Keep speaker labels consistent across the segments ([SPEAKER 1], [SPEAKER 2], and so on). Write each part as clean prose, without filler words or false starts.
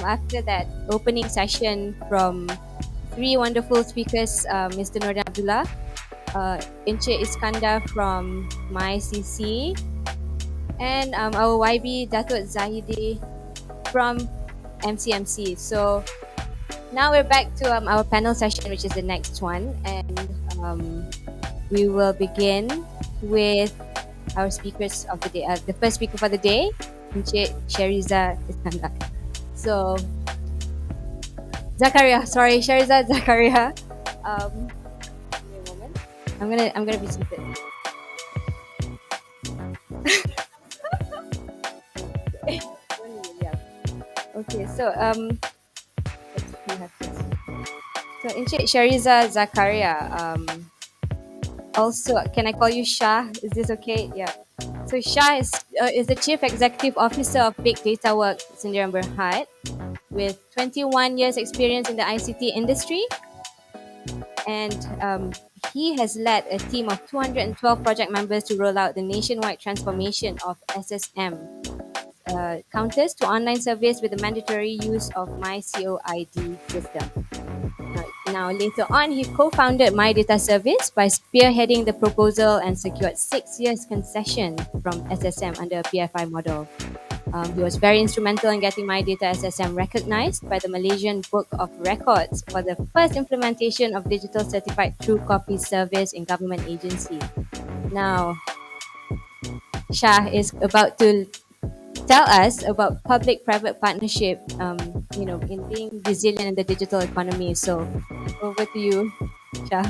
[SPEAKER 1] After that opening session from three wonderful speakers, Mr. Nordin Abdullah, Encik Iskandar from my CC, and our YB Datuk Zahidi from MCMC. So now we're back to our panel session, which is the next one, and we will begin with our speakers of the day. The first speaker for the day, Encik Sheriza Iskandar. So Zakaria, sorry, Sheriza Zakaria. Give me a moment. I'm gonna be seated. Okay, so let's see how this. So Encik Sheriza Zakaria. Also, can I call you Shah? Is this okay? Yeah. So Shah is the Chief Executive Officer of Big Dataworks Sdn Berhad, with 21 years experience in the ICT industry, and he has led a team of 212 project members to roll out the nationwide transformation of SSM counters to online service with the mandatory use of MyCOID system. Now, later on, he co-founded My Data Service by spearheading the proposal and secured 6 years concession from SSM under a PFI model. He was very instrumental in getting My Data SSM recognized by the Malaysian Book of Records for the first implementation of digital certified true copy service in government agency. Now, Shah is about to tell us about public-private partnership, in being resilient in the digital economy. So, over to you, Shah.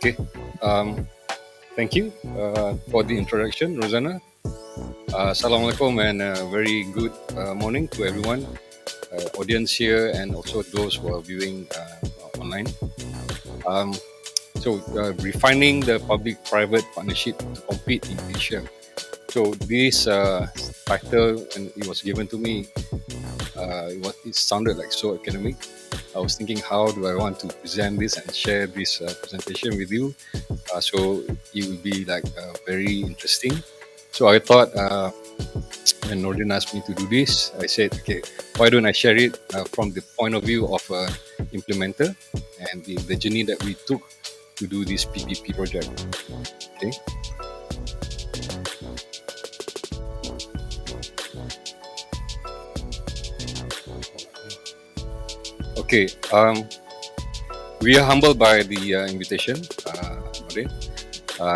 [SPEAKER 2] Okay. Thank you for the introduction, Ruzanna. Assalamualaikum and very good morning to everyone, audience here and also those who are viewing online. Refining the public-private partnership to compete in Asia. So this title, and it was given to me, it sounded like so academic. I was thinking, how do I want to present this and share this presentation with you? So it will be like very interesting. So I thought, when Nordin asked me to do this, I said, okay, why don't I share it from the point of view of an implementer and the journey that we took to do this PPP project. Okay. Okay. We are humbled by the invitation,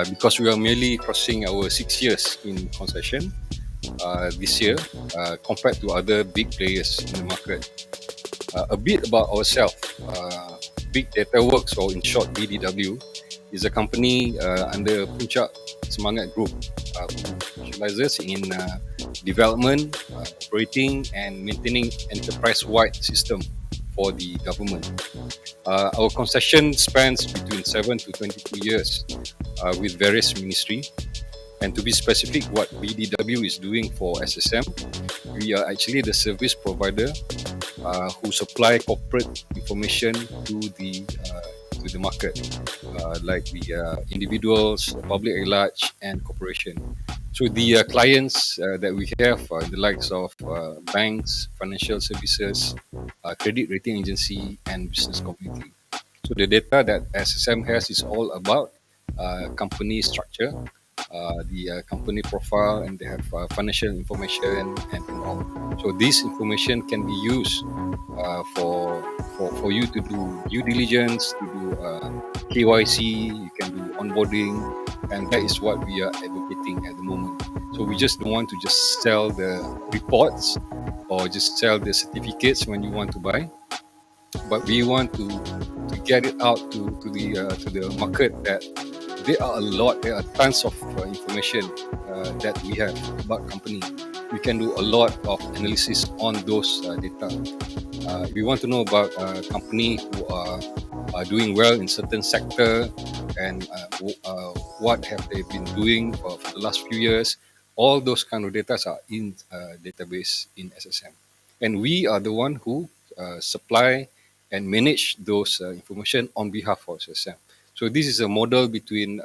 [SPEAKER 2] because we are merely crossing our 6 years in concession this year compared to other big players in the market. A bit about ourselves. Big Dataworks, or in short BDW, is a company under Puncak Semangat Group who specializes in development, operating and maintaining enterprise-wide system for the government. Our concession spans between 7 to 22 years with various ministries. And to be specific, what BDW is doing for SSM, we are actually the service provider who supply corporate information to the market, like the individuals, public at large, and corporation. So the clients that we have are the likes of banks, financial services, credit rating agency, and business community. So the data that SSM has is all about company structure, the company profile, and they have financial information and all. So this information can be used for you to do due diligence, to do KYC, you can do onboarding, and that is what we are advocating at the moment. So we just don't want to just sell the reports or just sell the certificates when you want to buy, but we want to get it out to the market that there are tons of information that we have about company. we can do a lot of analysis on those data. If you want to know about a company who are doing well in certain sector and what have they been doing for the last few years, all those kind of data are in database in SSM, and we are the one who supply and manage those information on behalf of SSM. So this is a model between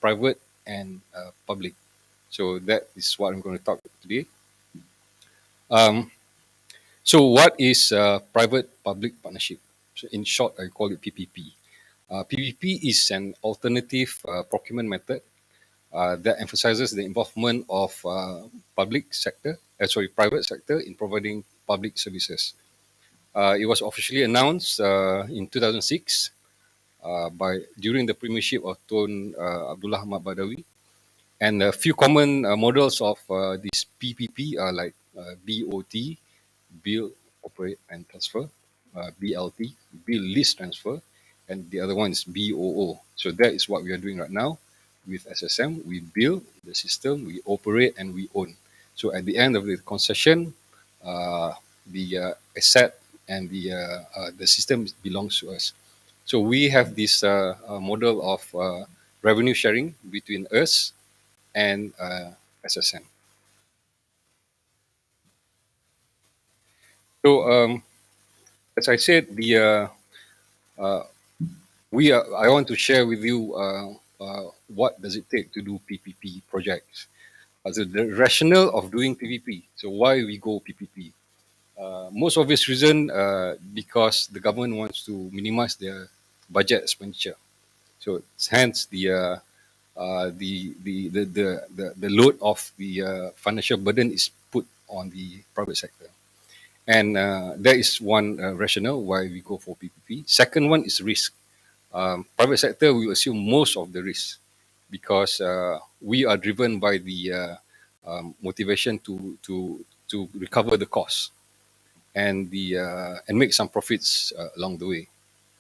[SPEAKER 2] private and public. So that is what I'm going to talk today. Um, so what is private-public partnership? So in short, I call it PPP. PPP is an alternative procurement method that emphasizes the involvement of private sector in providing public services. It was officially announced in 2006 by during the premiership of Tun Abdullah Ahmad Badawi. And a few common models of this PPP are like BOT, Build, Operate and Transfer, BLT, Build, Lease, Transfer, and the other one is BOO. So that is what we are doing right now with SSM. We build the system, we operate, and we own. So at the end of the concession, the asset and the system belongs to us. So we have this model of revenue sharing between us and SSM. So as I said, I want to share with you what does it take to do PPP projects. So the rationale of doing PPP. So why we go PPP? Most obvious reason because the government wants to minimize their budget expenditure. So hence the load of the financial burden is put on the private sector. And that is one rationale why we go for PPP. Second one is risk. Private sector will assume most of the risk because we are driven by the motivation to recover the cost and and make some profits along the way.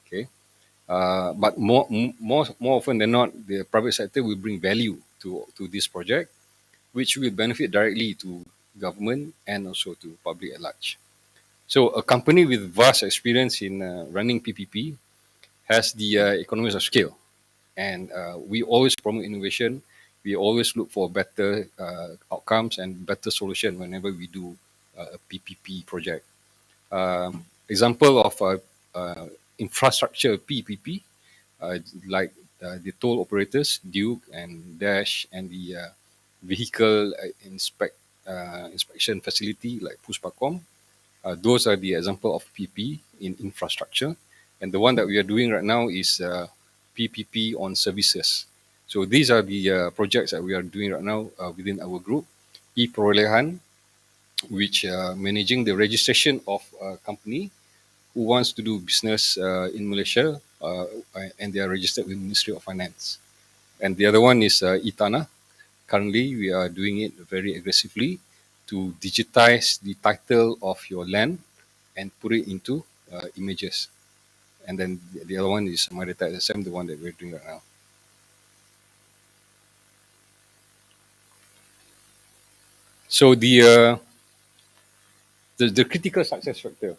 [SPEAKER 2] Okay, but more often than not, the private sector will bring value to this project, which will benefit directly to government and also to public at large. So a company with vast experience in running PPP has the economies of scale, and we always promote innovation. We always look for better outcomes and better solution whenever we do a PPP project. Example of infrastructure PPP, like the toll operators, Duke and Dash, and the vehicle inspection facility like Puspacom. Those are the example of PP in infrastructure. And the one that we are doing right now is PPP on services. So these are the projects that we are doing right now within our group. E-Perolehan, which managing the registration of a company who wants to do business in Malaysia and they are registered with Ministry of Finance. And the other one is Itana. Currently, we are doing it very aggressively to digitize the title of your land and put it into images. And then the other one is my data SSM, the one that we're doing right now. So the critical success factor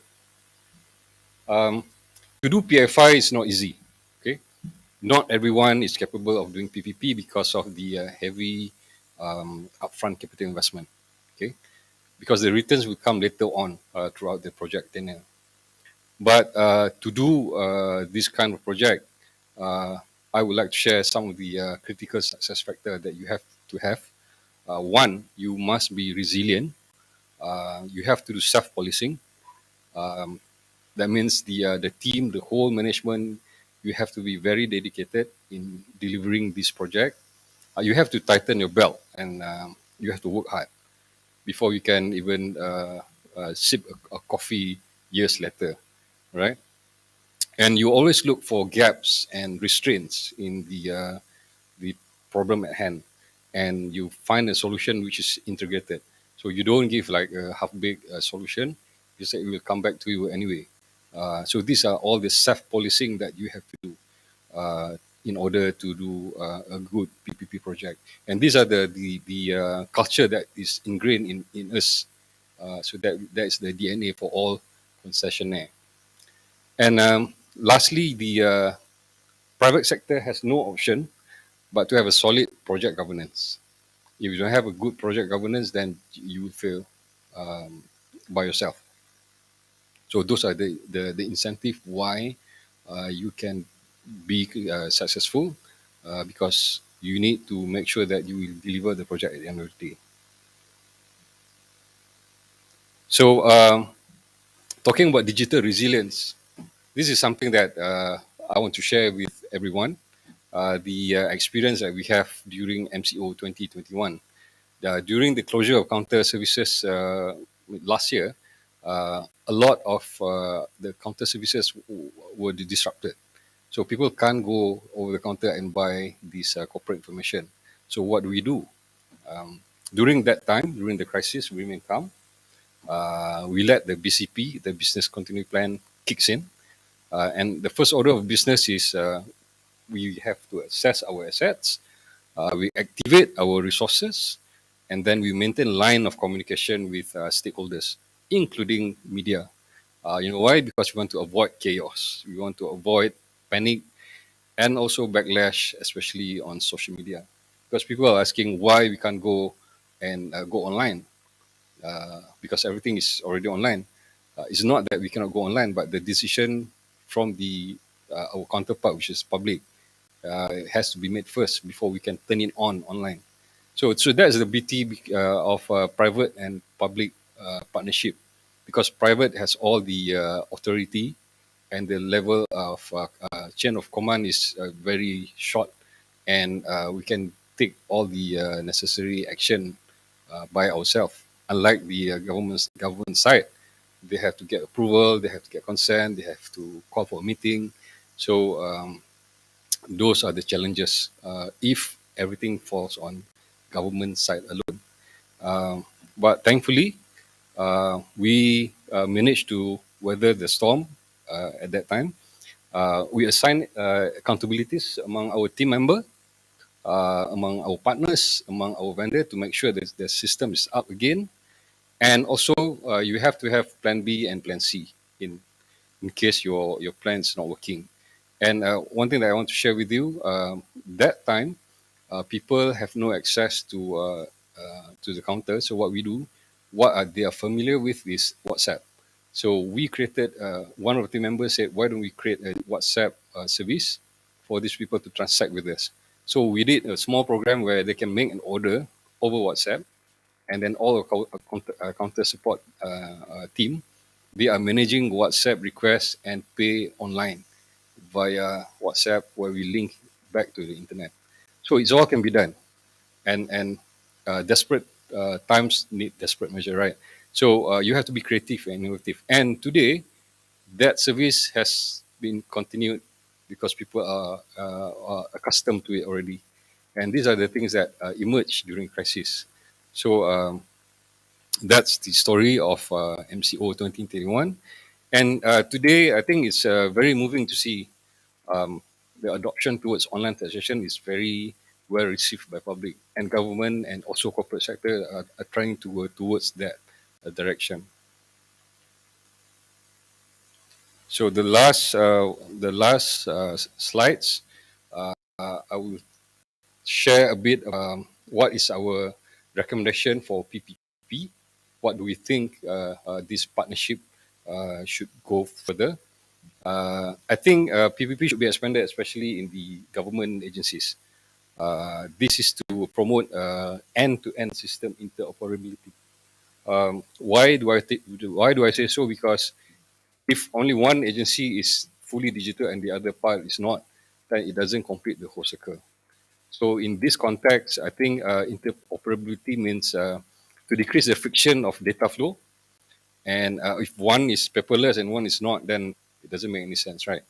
[SPEAKER 2] to do PFI is not easy. Okay, not everyone is capable of doing PPP because of the heavy upfront capital investment. Okay, because the returns will come later on throughout the project tenure. But to do this kind of project, uh, I would like to share some of the critical success factor that you have to have. One, you must be resilient. You have to do self-policing. Um, that means the team, the whole management, you have to be very dedicated in delivering this project. You have to tighten your belt and you have to work hard before you can even sip a coffee years later, right? And you always look for gaps and restraints in the problem at hand, and you find a solution which is integrated. So you don't give like a half-baked solution. You say it will come back to you anyway. So these are all the self-policing that you have to do in order to do a good PPP project. And these are the culture that is ingrained in us. So that is the DNA for all concessionaire. And lastly, the private sector has no option but to have a solid project governance. If you don't have a good project governance, then you will fail um, by yourself. So those are the incentive why you can be successful because you need to make sure that you will deliver the project at the end of the day. So talking about digital resilience, this is something that I want to share with everyone. The experience that we have during MCO 2021. During the closure of counter services last year, a lot of the counter services were disrupted. So people can't go over the counter and buy this corporate information. So what do we do? Um, During that time, during the crisis, we remain calm. We let the BCP, the business continuity plan, kicks in. And the first order of business is we have to assess our assets, we activate our resources, and then we maintain line of communication with stakeholders, including media. You know why? Because we want to avoid chaos. We want to avoid panic and also backlash, especially on social media. Because people are asking why we can't go and go online because everything is already online. It's not that we cannot go online, but the decision from the our counterpart, which is public, it has to be made first before we can turn it on online. So that's the beauty of private and public partnership, because private has all the authority and the level of chain of command is very short, and we can take all the necessary action by ourselves. Unlike the government side, they have to get approval, they have to get consent, they have to call for a meeting. So those are the challenges if everything falls on government side alone. But thankfully, we managed to weather the storm at that time. We assigned accountabilities among our team member, among our partners, among our vendor to make sure that the system is up again. And also, you have to have Plan B and Plan C in case your plan is not working. And one thing that I want to share with you, that time, people have no access to the counter. So what we do, what are they are familiar with is WhatsApp. So we created. One of the members said, "Why don't we create a WhatsApp service for these people to transact with us?" So we did a small program where they can make an order over WhatsApp, and then all of our counter support team, they are managing WhatsApp requests and pay online via WhatsApp, where we link back to the internet. So it's all can be done, and desperate times need desperate measure, right? So you have to be creative and innovative. And today, that service has been continued because people are accustomed to it already. And these are the things that emerge during crisis. So that's the story of MCO 2021. And today, I think it's very moving to see um, the adoption towards online taxation is very well received by public and government, and also corporate sector are trying to go towards that direction. So the last slides, I will share a bit what is our recommendation for PPP. What do we think this partnership should go further? I think PPP should be expanded, especially in the government agencies. This is to promote end-to-end system interoperability. Why do I say so? Because if only one agency is fully digital and the other part is not, then it doesn't complete the whole circle. So in this context, I think interoperability means to decrease the friction of data flow. And if one is paperless and one is not, then it doesn't make any sense, right?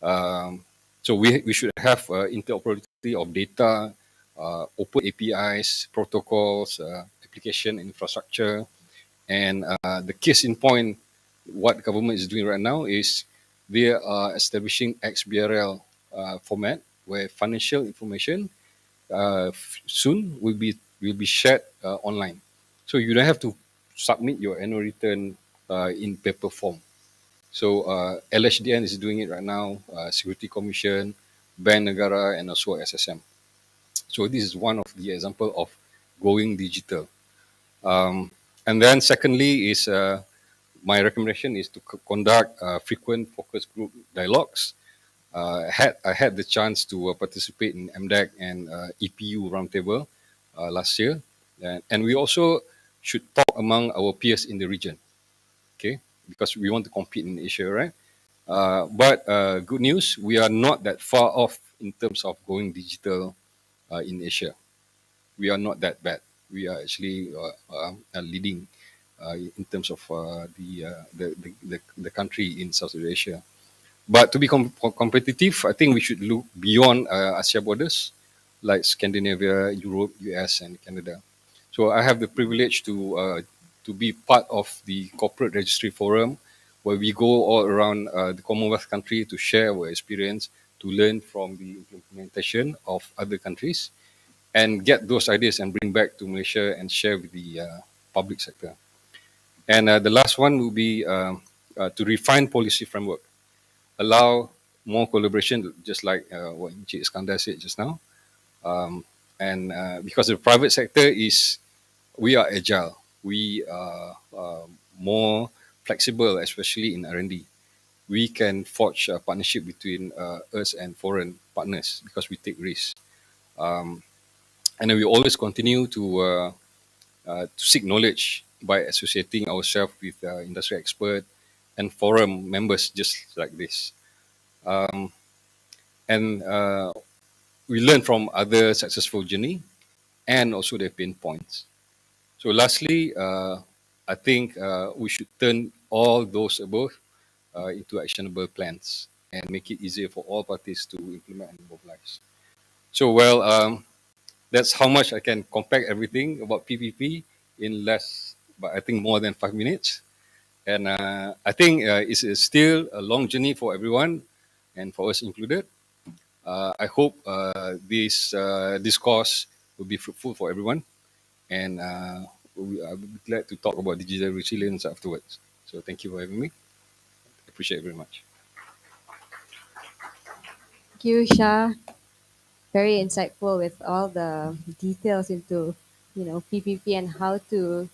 [SPEAKER 2] Um, so we should have interoperability of data, open APIs, protocols, application infrastructure, and the case in point, what government is doing right now is they are establishing XBRL format where financial information soon will be shared online. So you don't have to submit your annual return in paper form. So LHDN is doing it right now, Security Commission, Bank Negara, and also SSM. So this is one of the example of going digital. Um, and then secondly is my recommendation is to conduct frequent focus group dialogues. I had the chance to participate in MDAC and EPU roundtable last year, and we also should talk among our peers in the region. Okay, because we want to compete in Asia, right? But good news, we are not that far off in terms of going digital in Asia. We are not that bad. We are actually leading in terms of the country in Southeast Asia. But to be competitive, I think we should look beyond Asia borders, like Scandinavia, Europe, US, and Canada. So I have the privilege to be part of the corporate registry forum, where we go all around the Commonwealth country to share our experience, to learn from the implementation of other countries, and get those ideas and bring back to Malaysia and share with the public sector. And the last one will be to refine policy framework, allow more collaboration, just like what Encik Iskandar said just now. Um, and because the private sector is, we are agile, we are more flexible, especially in R&D. We can forge a partnership between us and foreign partners because we take risks. Um, and then we always continue to seek knowledge by associating ourselves with industry expert and forum members just like this. Um, and we learn from other successful journey and also their pain points. So lastly, I think we should turn all those above into actionable plans and make it easier for all parties to implement and mobilize. So that's how much I can compact everything about PPP in less, but I think more than 5 minutes. And I think it's still a long journey for everyone and for us included. I hope this discourse will be fruitful for everyone, and I'll be glad to talk about digital resilience afterwards. So thank you for having me. I appreciate it very much.
[SPEAKER 1] Thank you, Shah. Very insightful with all the details into, PPP and how to,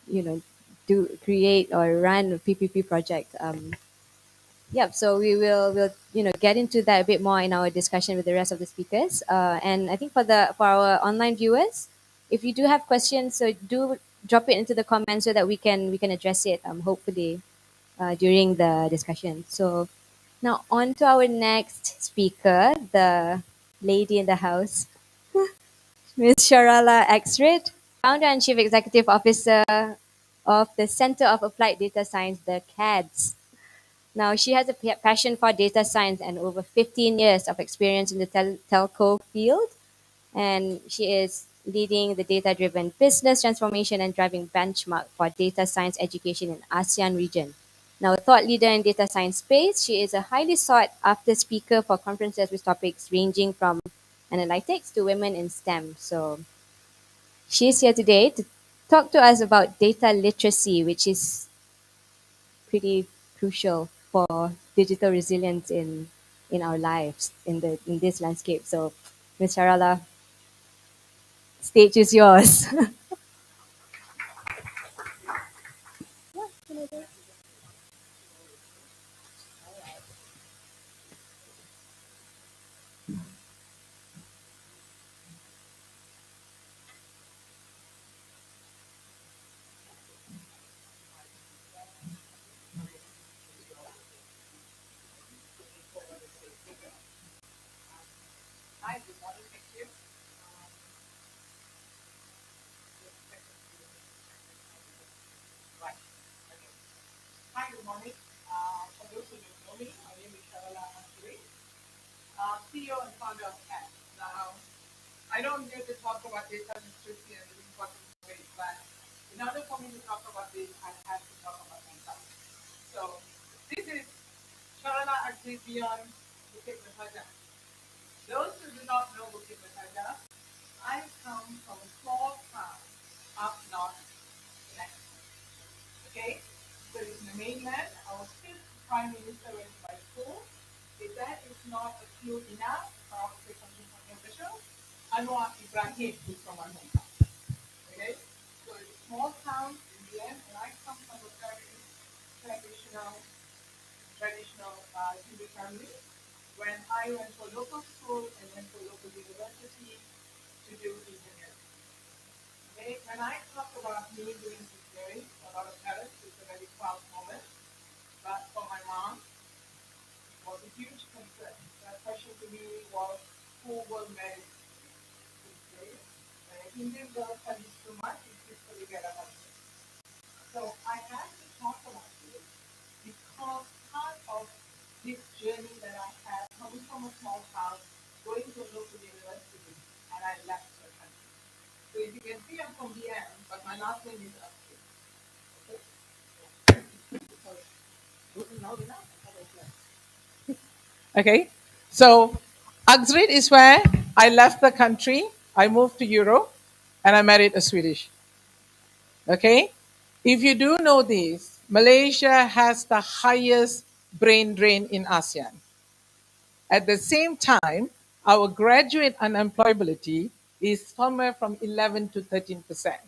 [SPEAKER 1] you know, do create or run a PPP project. Yep. So we'll get into that a bit more in our discussion with the rest of the speakers. And I think for our online viewers, if you do have questions, so do drop it into the comments so that we can address it. Hopefully during the discussion. So now on to our next speaker, the lady in the house, Ms. Sharala Axryd, founder and chief executive officer of the Center of Applied Data Science, the CADS. Now, she has a passion for data science and over 15 years of experience in the telco field. And she is leading the data driven business transformation and driving benchmark for data science education in ASEAN region. Now, a thought leader in data science space, she is a highly sought after speaker for conferences with topics ranging from analytics to women in STEM. So she's here today to talk to us about data literacy, which is pretty crucial for digital resilience in our lives in this landscape. So, Ms. Sharala, stage is yours.
[SPEAKER 3] Right. Okay. Hi, good morning. For those who don't know me, my name is Sharala, CEO and founder of CADS. Now, I know I'm here to talk about data literacy and the importance of it, but in order for me to talk about this, I have to talk about myself. So, this is Sharala actually beyond the technology. Those who do not know Bukit Bataga, I come from a small town up north in Axryd. Okay? So in the mainland, our fifth prime minister went by school. If that is not a clue enough, I'll say something controversial. Anwar Ibrahim is from my hometown. Okay? So it's a small town in the end, and I come from a very traditional Hindu family. When I went for local school and went for local university to do engineering. Okay? When I talk about me doing engineering, a lot of parents, it's a very proud moment. But for my mom, it was a huge concern. The question to me was, who will marry me? Okay? When an Indian girl studies too much, it's usually get a husband. So I had to talk about this because part of this journey that I had coming from a small town, going to a local university, and I left the country. So if you can see, I'm from BM, but my last name is Axryd. Okay, so Axryd is where I left the country. I moved to Europe, and I married a Swedish. Okay, if you do know this, Malaysia has the highest brain drain in ASEAN. At the same time, our graduate unemployability is somewhere from 11 to 13%.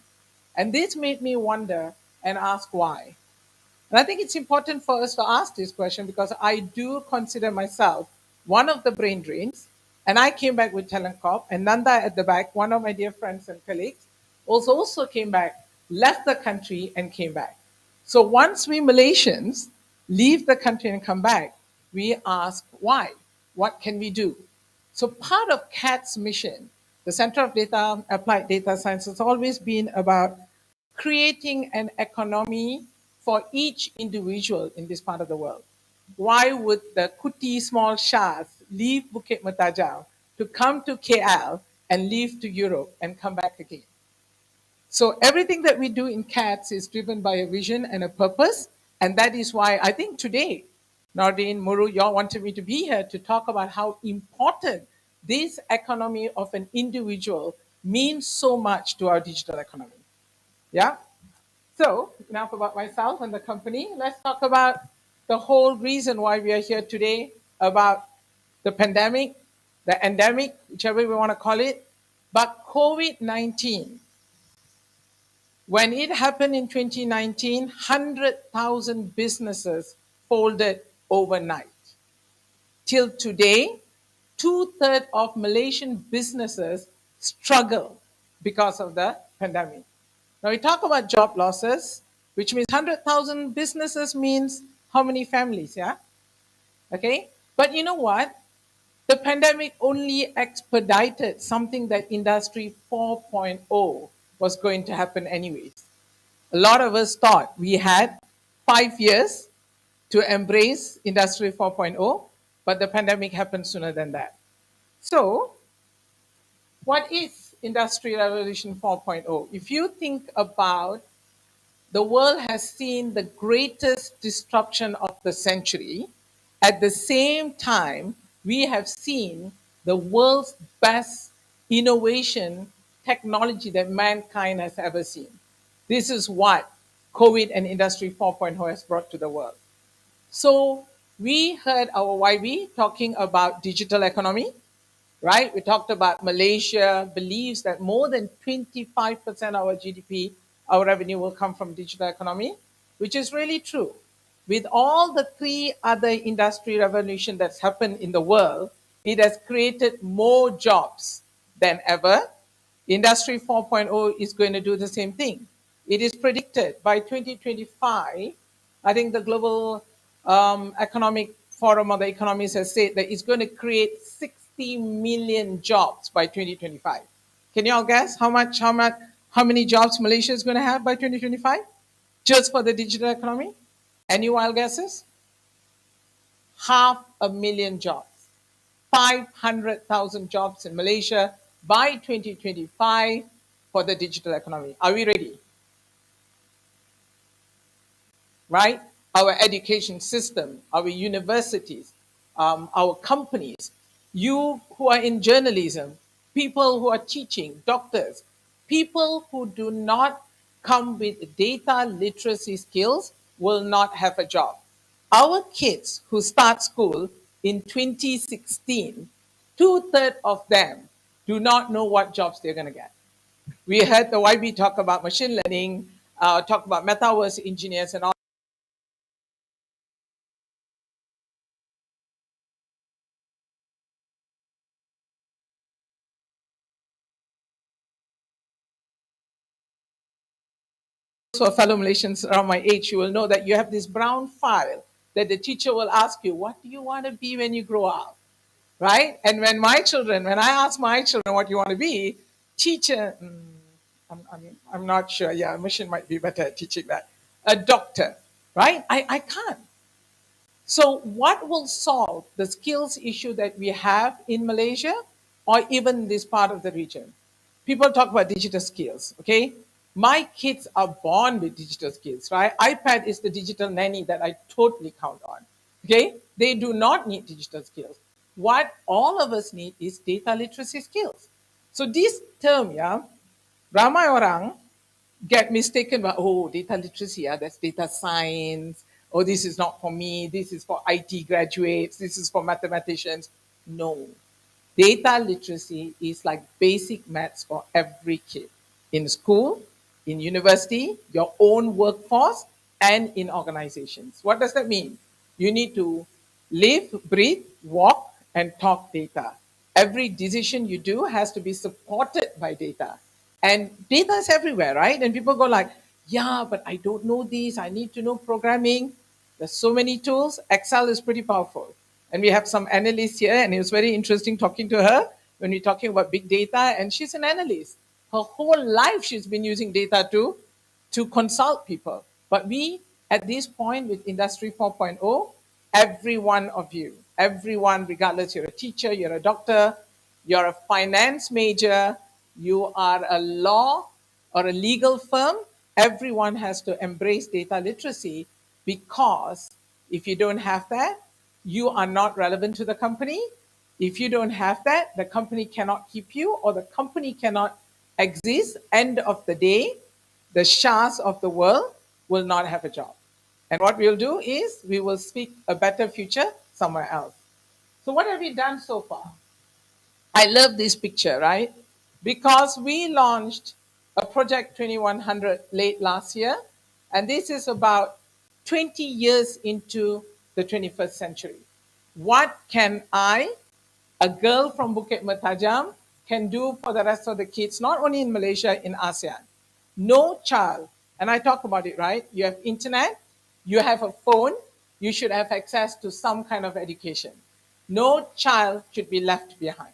[SPEAKER 3] And this made me wonder and ask why. And I think it's important for us to ask this question because I do consider myself one of the brain drains. And I came back with Talent Corp, and Nantha at the back, one of my dear friends and colleagues, also came back, left the country, and came back. So once we Malaysians leave the country and come back, we ask why? What can we do? So part of CADS mission, the Center of Data Applied Data Science, has always been about creating an economy for each individual in this part of the world. Why would the Kuti small Shahs leave Bukit Matajau to come to KL and leave to Europe and come back again? So everything that we do in CATS is driven by a vision and a purpose. And that is why I think today, Nardine, Muru, y'all wanted me to be here to talk about how important this economy of an individual means so much to our digital economy. Yeah? So enough about myself and the company. Let's talk about the whole reason why we are here today, about the pandemic, the endemic, whichever we want to call it. But COVID-19, when it happened in 2019, 100,000 businesses folded overnight. Till today, two-thirds of Malaysian businesses struggle because of the pandemic. Now we talk about job losses, which means 100,000 businesses means how many families, yeah? Okay, but you know what? The pandemic only expedited something that Industry 4.0 was going to happen anyways. A lot of us thought we had 5 years to embrace Industry 4.0, but the pandemic happened sooner than that. So, what is Industry Revolution 4.0? If you think about the world has seen the greatest disruption of the century. At the same time, we have seen the world's best innovation technology that mankind has ever seen. This is what COVID and Industry 4.0 has brought to the world. So we heard our YB talking about digital economy, right? We talked about Malaysia believes that more than 25% of our GDP, our revenue will come from digital economy, which is really true. With all the three other industry revolution that's happened in the world, it has created more jobs than ever. Industry 4.0 is going to do the same thing. It is predicted by 2025, I think the Global Economic Forum of the Economists has said that it's going to create 60 million jobs by 2025. Can you all guess how many jobs Malaysia is going to have by 2025? Just for the digital economy? Any wild guesses? 500,000 jobs. 500,000 jobs in Malaysia by 2025 for the digital economy. Are we ready? Right? Our education system, our universities, our companies, You who are in journalism, people who are teaching, doctors, people who do not come with data literacy skills will not have a job. Our kids who start school in 2016, two-thirds of them do not know what jobs they're going to get. We heard the YB talk about machine learning, talk about metaverse engineers and all. So fellow Malaysians around my age, you will know that you have this brown file that the teacher will ask you, what do you want to be when you grow up? Right? And when I ask my children what you want to be, teacher, I'm not sure. Yeah, mission might be better at teaching that. A doctor, right? I can't. So what will solve the skills issue that we have in Malaysia or even this part of the region? People talk about digital skills, okay? My kids are born with digital skills, right? iPad is the digital nanny that I totally count on, okay? They do not need digital skills. What all of us need is data literacy skills. So this term, yeah, ramai orang get mistaken about, oh, data literacy, that's data science. Oh, this is not for me. This is for IT graduates. This is for mathematicians. No. Data literacy is like basic maths for every kid in school, in university, your own workforce, and in organizations. What does that mean? You need to live, breathe, walk, and talk data. Every decision you do has to be supported by data. And data is everywhere, right? And people go like, yeah, but I don't know this. I need to know programming. There's so many tools. Excel is pretty powerful. And we have some analysts here, and it was very interesting talking to her when we're talking about big data. And she's an analyst. Her whole life she's been using data to consult people. But we, at this point with Industry 4.0, every one of you, everyone, regardless you're a teacher, you're a doctor, you're a finance major, you are a law or a legal firm, everyone has to embrace data literacy, because if you don't have that, you are not relevant to the company. If you don't have that, the company cannot keep you, or the company cannot exist. End of the day, the Shahs of the world will not have a job. And what we'll do is we will speak a better future somewhere else. So what have we done so far? I love this picture, right? Because we launched a project 2100 late last year, and this is about 20 years into the 21st century. What can I, a girl from Bukit Mertajam, can do for the rest of the kids, not only in Malaysia, in ASEAN? No child, and I talk about it, right? You have internet, you have a phone, you should have access to some kind of education. No child should be left behind.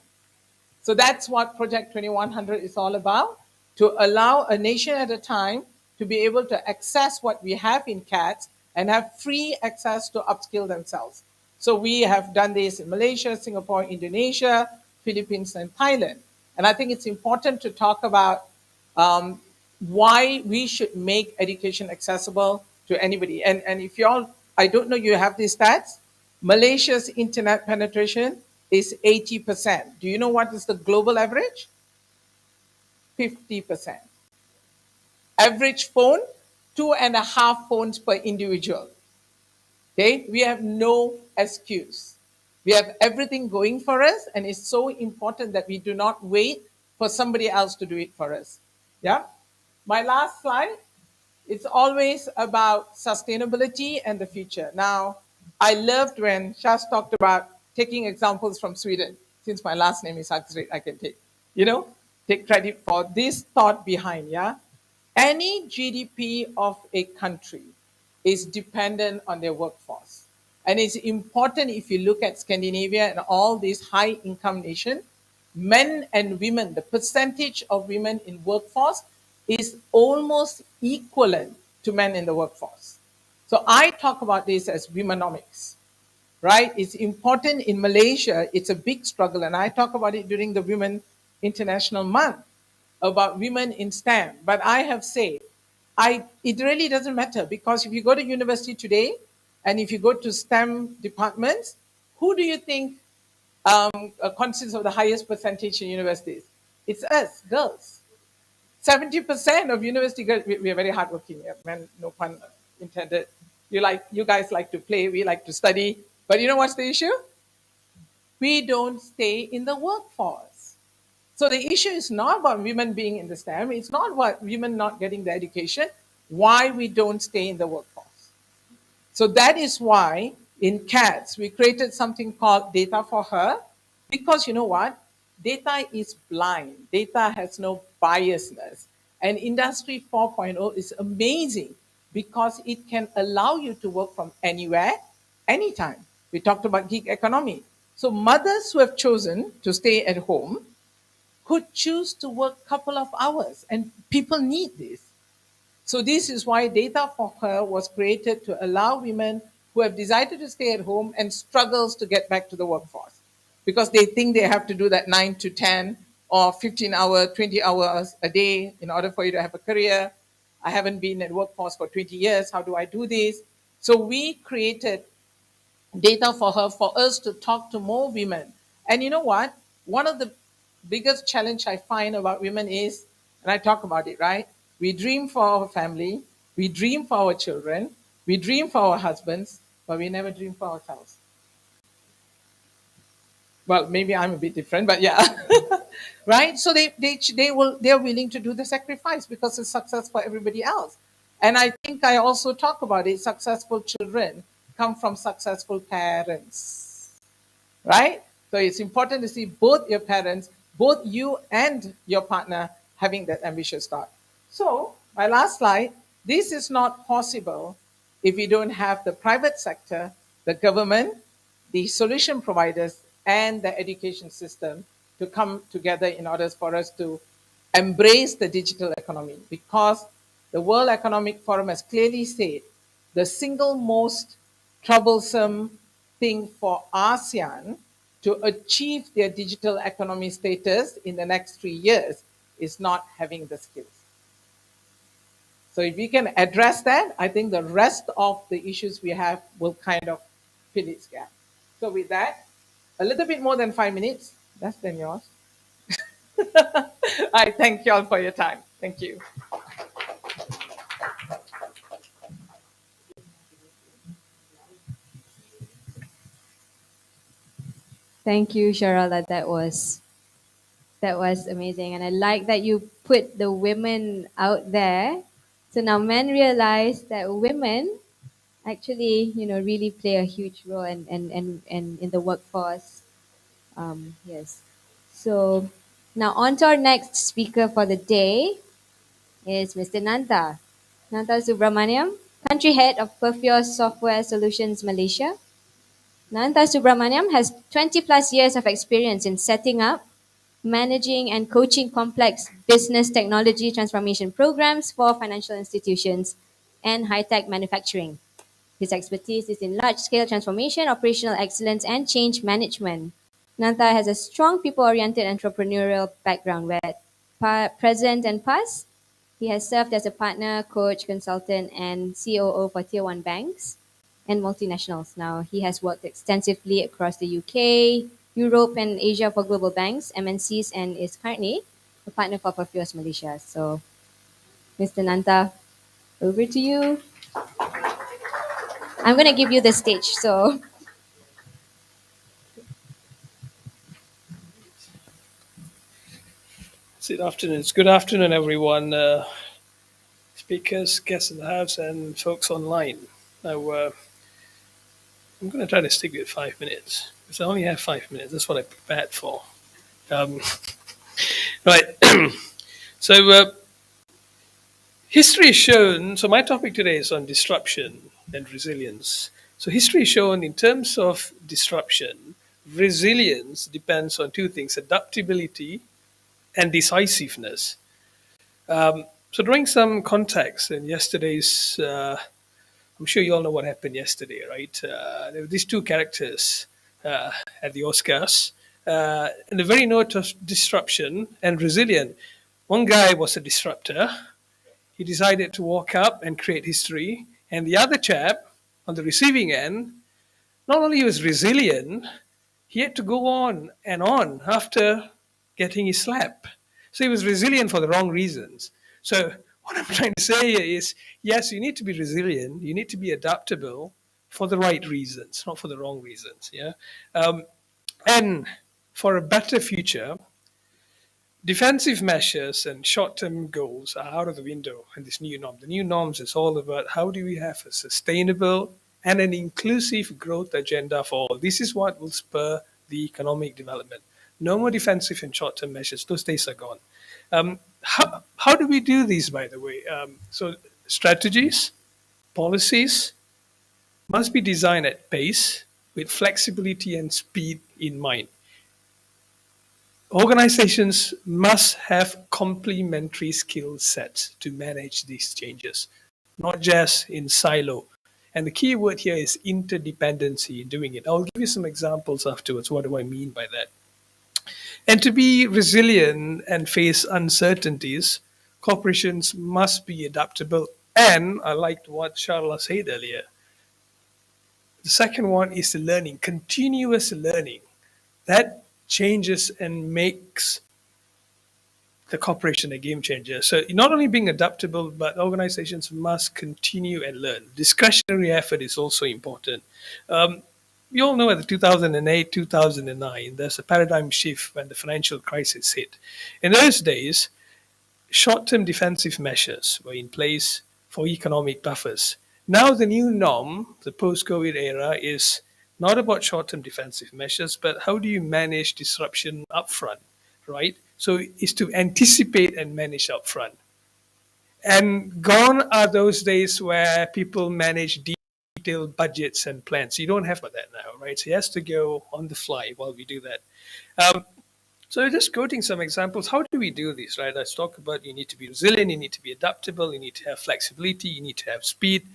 [SPEAKER 3] So that's what Project 2100 is all about, to allow a nation at a time to be able to access what we have in CADS and have free access to upskill themselves. So we have done this in Malaysia, Singapore, Indonesia, Philippines, and Thailand. And I think it's important to talk about why we should make education accessible to anybody. And if you all, I don't know, you have these stats. Malaysia's internet penetration is 80%. Do you know what is the global average? 50%. Average phone, 2.5 phones per individual. Okay, we have no excuse. We have everything going for us, and it's so important that we do not wait for somebody else to do it for us. Yeah. My last slide, it's always about sustainability and the future. Now, I loved when Shas talked about taking examples from Sweden. Since my last name is Axryd, I can take credit for this thought behind, yeah? Any GDP of a country is dependent on their workforce. And it's important, if you look at Scandinavia and all these high income nations, men and women, the percentage of women in workforce is almost equivalent to men in the workforce. So I talk about this as womenomics, right? It's important in Malaysia. It's a big struggle. And I talk about it during the Women International Month about women in STEM. But I have said, it really doesn't matter, because if you go to university today and if you go to STEM departments, who do you think consists of the highest percentage in universities? It's us, girls. 70% of university girls, we are very hardworking, yeah, man, no pun intended. You guys like to play, we like to study. But you know what's the issue? We don't stay in the workforce. So the issue is not about women being in the STEM. It's not about women not getting the education. Why we don't stay in the workforce. So that is why in CADS, we created something called Data for Her, because you know what? Data is blind. Data has no biasness. And Industry 4.0 is amazing because it can allow you to work from anywhere, anytime. We talked about gig economy. So mothers who have chosen to stay at home could choose to work a couple of hours, and people need this. So this is why Data for Her was created to allow women who have decided to stay at home and struggles to get back to the workforce because they think they have to do that 9 to 10 or 15 hours, 20 hours a day in order for you to have a career. I haven't been in workforce for 20 years. How do I do this? So we created Data for Her for us to talk to more women. And you know what? One of the biggest challenge I find about women is, and I talk about it, right? We dream for our family, we dream for our children, we dream for our husbands, but we never dream for ourselves. Well, maybe I'm a bit different, but yeah. Right? So they're willing to do the sacrifice because it's success for everybody else. And I think I also talk about it. Successful children come from successful parents, right? So it's important to see both your parents, both you and your partner having that ambitious thought. So my last slide, this is not possible if you don't have the private sector, the government, the solution providers, and the education system to come together in order for us to embrace the digital economy, because the World Economic Forum has clearly said the single most troublesome thing for ASEAN to achieve their digital economy status in the next 3 years is not having the skills. So if we can address that, I think the rest of the issues we have will kind of fill its gap. So with that, a little bit more than 5 minutes, less than yours. I thank you all for your time. Thank you.
[SPEAKER 1] Thank you, Sharala. That was amazing, and I like that you put the women out there. So now men realize that women actually, really play a huge role and in the workforce. Yes. So now on to our next speaker for the day is Mr. Nantha. Nantha Subramanian, country head of Perfios Software Solutions Malaysia. Nantha Subramanian has 20 plus years of experience in setting up, managing, and coaching complex business technology transformation programs for financial institutions and high tech manufacturing. His expertise is in large scale transformation, operational excellence, and change management. Nantha has a strong people oriented entrepreneurial background where, present and past, he has served as a partner, coach, consultant, and COO for tier 1 banks and multinationals. Now, he has worked extensively across the UK, Europe, and Asia for global banks, MNCs, and is currently a partner for Perfios Malaysia. So, Mr. Nantha, over to you. I'm going to give you the stage. So,
[SPEAKER 4] Good afternoon. It's good afternoon, everyone. Speakers, guests in the house, and folks online. Now, I'm going to try to stick with 5 minutes because I only have 5 minutes. That's what I prepared for. Right. So, history has shown. So, my topic today is on disruption and resilience. So, history has shown in terms of disruption, resilience depends on two things: adaptability and decisiveness. So, drawing some context in yesterday's, I'm sure you all know what happened yesterday, right? There were these two characters at the Oscars, and the very note of disruption and resilient. One guy was a disruptor. He decided to walk up and create history, and the other chap on the receiving end, not only was resilient, he had to go on and on after getting his slap. So he was resilient for the wrong reasons. So what I'm trying to say here is, yes, you need to be resilient. You need to be adaptable for the right reasons, not for the wrong reasons. Yeah, and for a better future, defensive measures and short-term goals are out of the window in this new norm. The new norms is all about how do we have a sustainable and an inclusive growth agenda for all. This is what will spur the economic development. No more defensive and short-term measures. Those days are gone. How do we do these, by the way? So strategies, policies must be designed at pace with flexibility and speed in mind. Organizations must have complementary skill sets to manage these changes, not just in silo. And the key word here is interdependency in doing it. I'll give you some examples afterwards. What do I mean by that? And to be resilient and face uncertainties, corporations must be adaptable. And I liked what Sharala said earlier. The second one is the learning, continuous learning. That changes and makes the corporation a game changer. So not only being adaptable, but organizations must continue and learn. Discretionary effort is also important. We all know at the 2008, 2009, there's a paradigm shift when the financial crisis hit. In those days, short-term defensive measures were in place for economic buffers. Now the new norm, the post-COVID era, is not about short-term defensive measures, but how do you manage disruption upfront, right? So it's to anticipate and manage upfront. And gone are those days where people manage detailed budgets and plans. You don't have that now, right? So it has to go on the fly while we do that. So just quoting some examples, how do we do this, right? Let's talk about you need to be resilient, you need to be adaptable, you need to have flexibility, you need to have speed.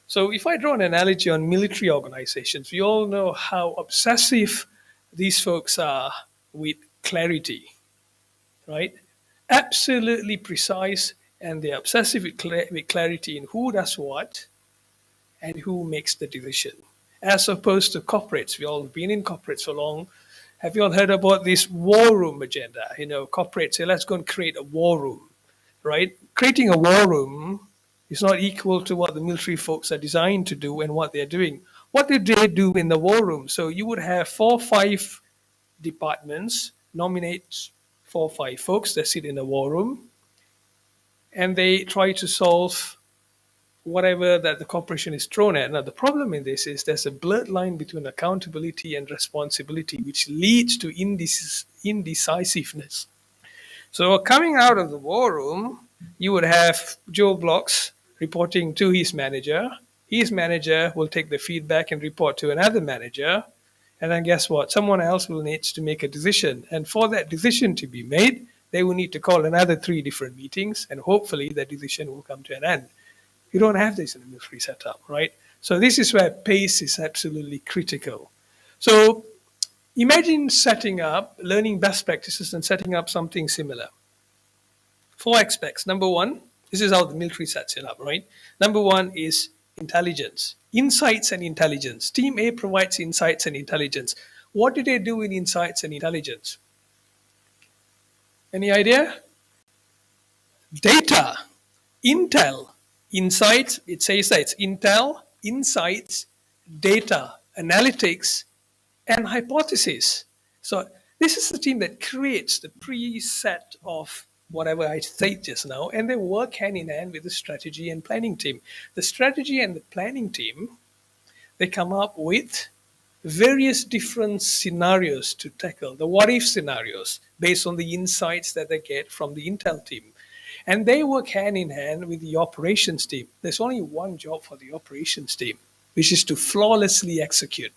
[SPEAKER 4] So if I draw an analogy on military organizations, we all know how obsessive these folks are with clarity, right? Absolutely precise, and they're obsessive with clarity in who does what and who makes the decision. As opposed to corporates, we all been in corporates for long. Have you all heard about this war room agenda? You know, corporates say, let's go and create a war room, right? Creating a war room is not equal to what the military folks are designed to do and what they're doing. What do they do in the war room? So you would have 4 or 5 departments nominate 4 or 5 folks that sit in the war room, and they try to solve whatever that the corporation is thrown at. Now, the problem in this is there's a blurred line between accountability and responsibility, which leads to indecisiveness. So, coming out of the war room, you would have Joe Blocks reporting to his manager. His manager will take the feedback and report to another manager. And then guess what? Someone else will need to make a decision. And for that decision to be made, they will need to call another 3 different meetings, and hopefully the decision will come to an end. You don't have this in a military setup, right? So this is where pace is absolutely critical. So imagine setting up, learning best practices and setting up something similar. 4 aspects. Number 1, this is how the military sets it up, right? Number 1 is intelligence, insights and intelligence. Team A provides insights and intelligence. What do they do in insights and intelligence? Any idea? Data, intel, insights. It says that it's intel, insights, data, analytics, and hypothesis. So this is the team that creates the preset of whatever I said just now, and they work hand in hand with the strategy and planning team. The strategy and the planning team, they come up with various different scenarios to tackle, the what if scenarios, based on the insights that they get from the intel team. And they work hand in hand with the operations team. There's only one job for the operations team, which is to flawlessly execute,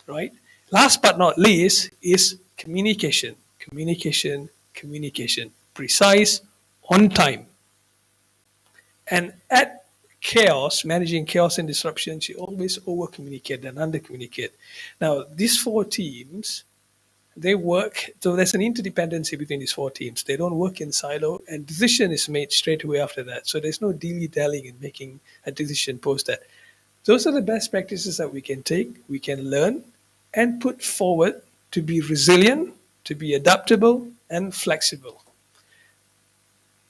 [SPEAKER 4] right? Last but not least is communication, communication, communication, precise, on time. And at chaos, managing chaos and disruptions, you always over-communicate than under-communicate. Now, these 4 teams, they work, so there's an interdependency between these 4 teams. They don't work in silo, and decision is made straight away after that. So there's no dilly-dallying in making a decision post that. Those are the best practices that we can take, we can learn, and put forward to be resilient, to be adaptable and flexible.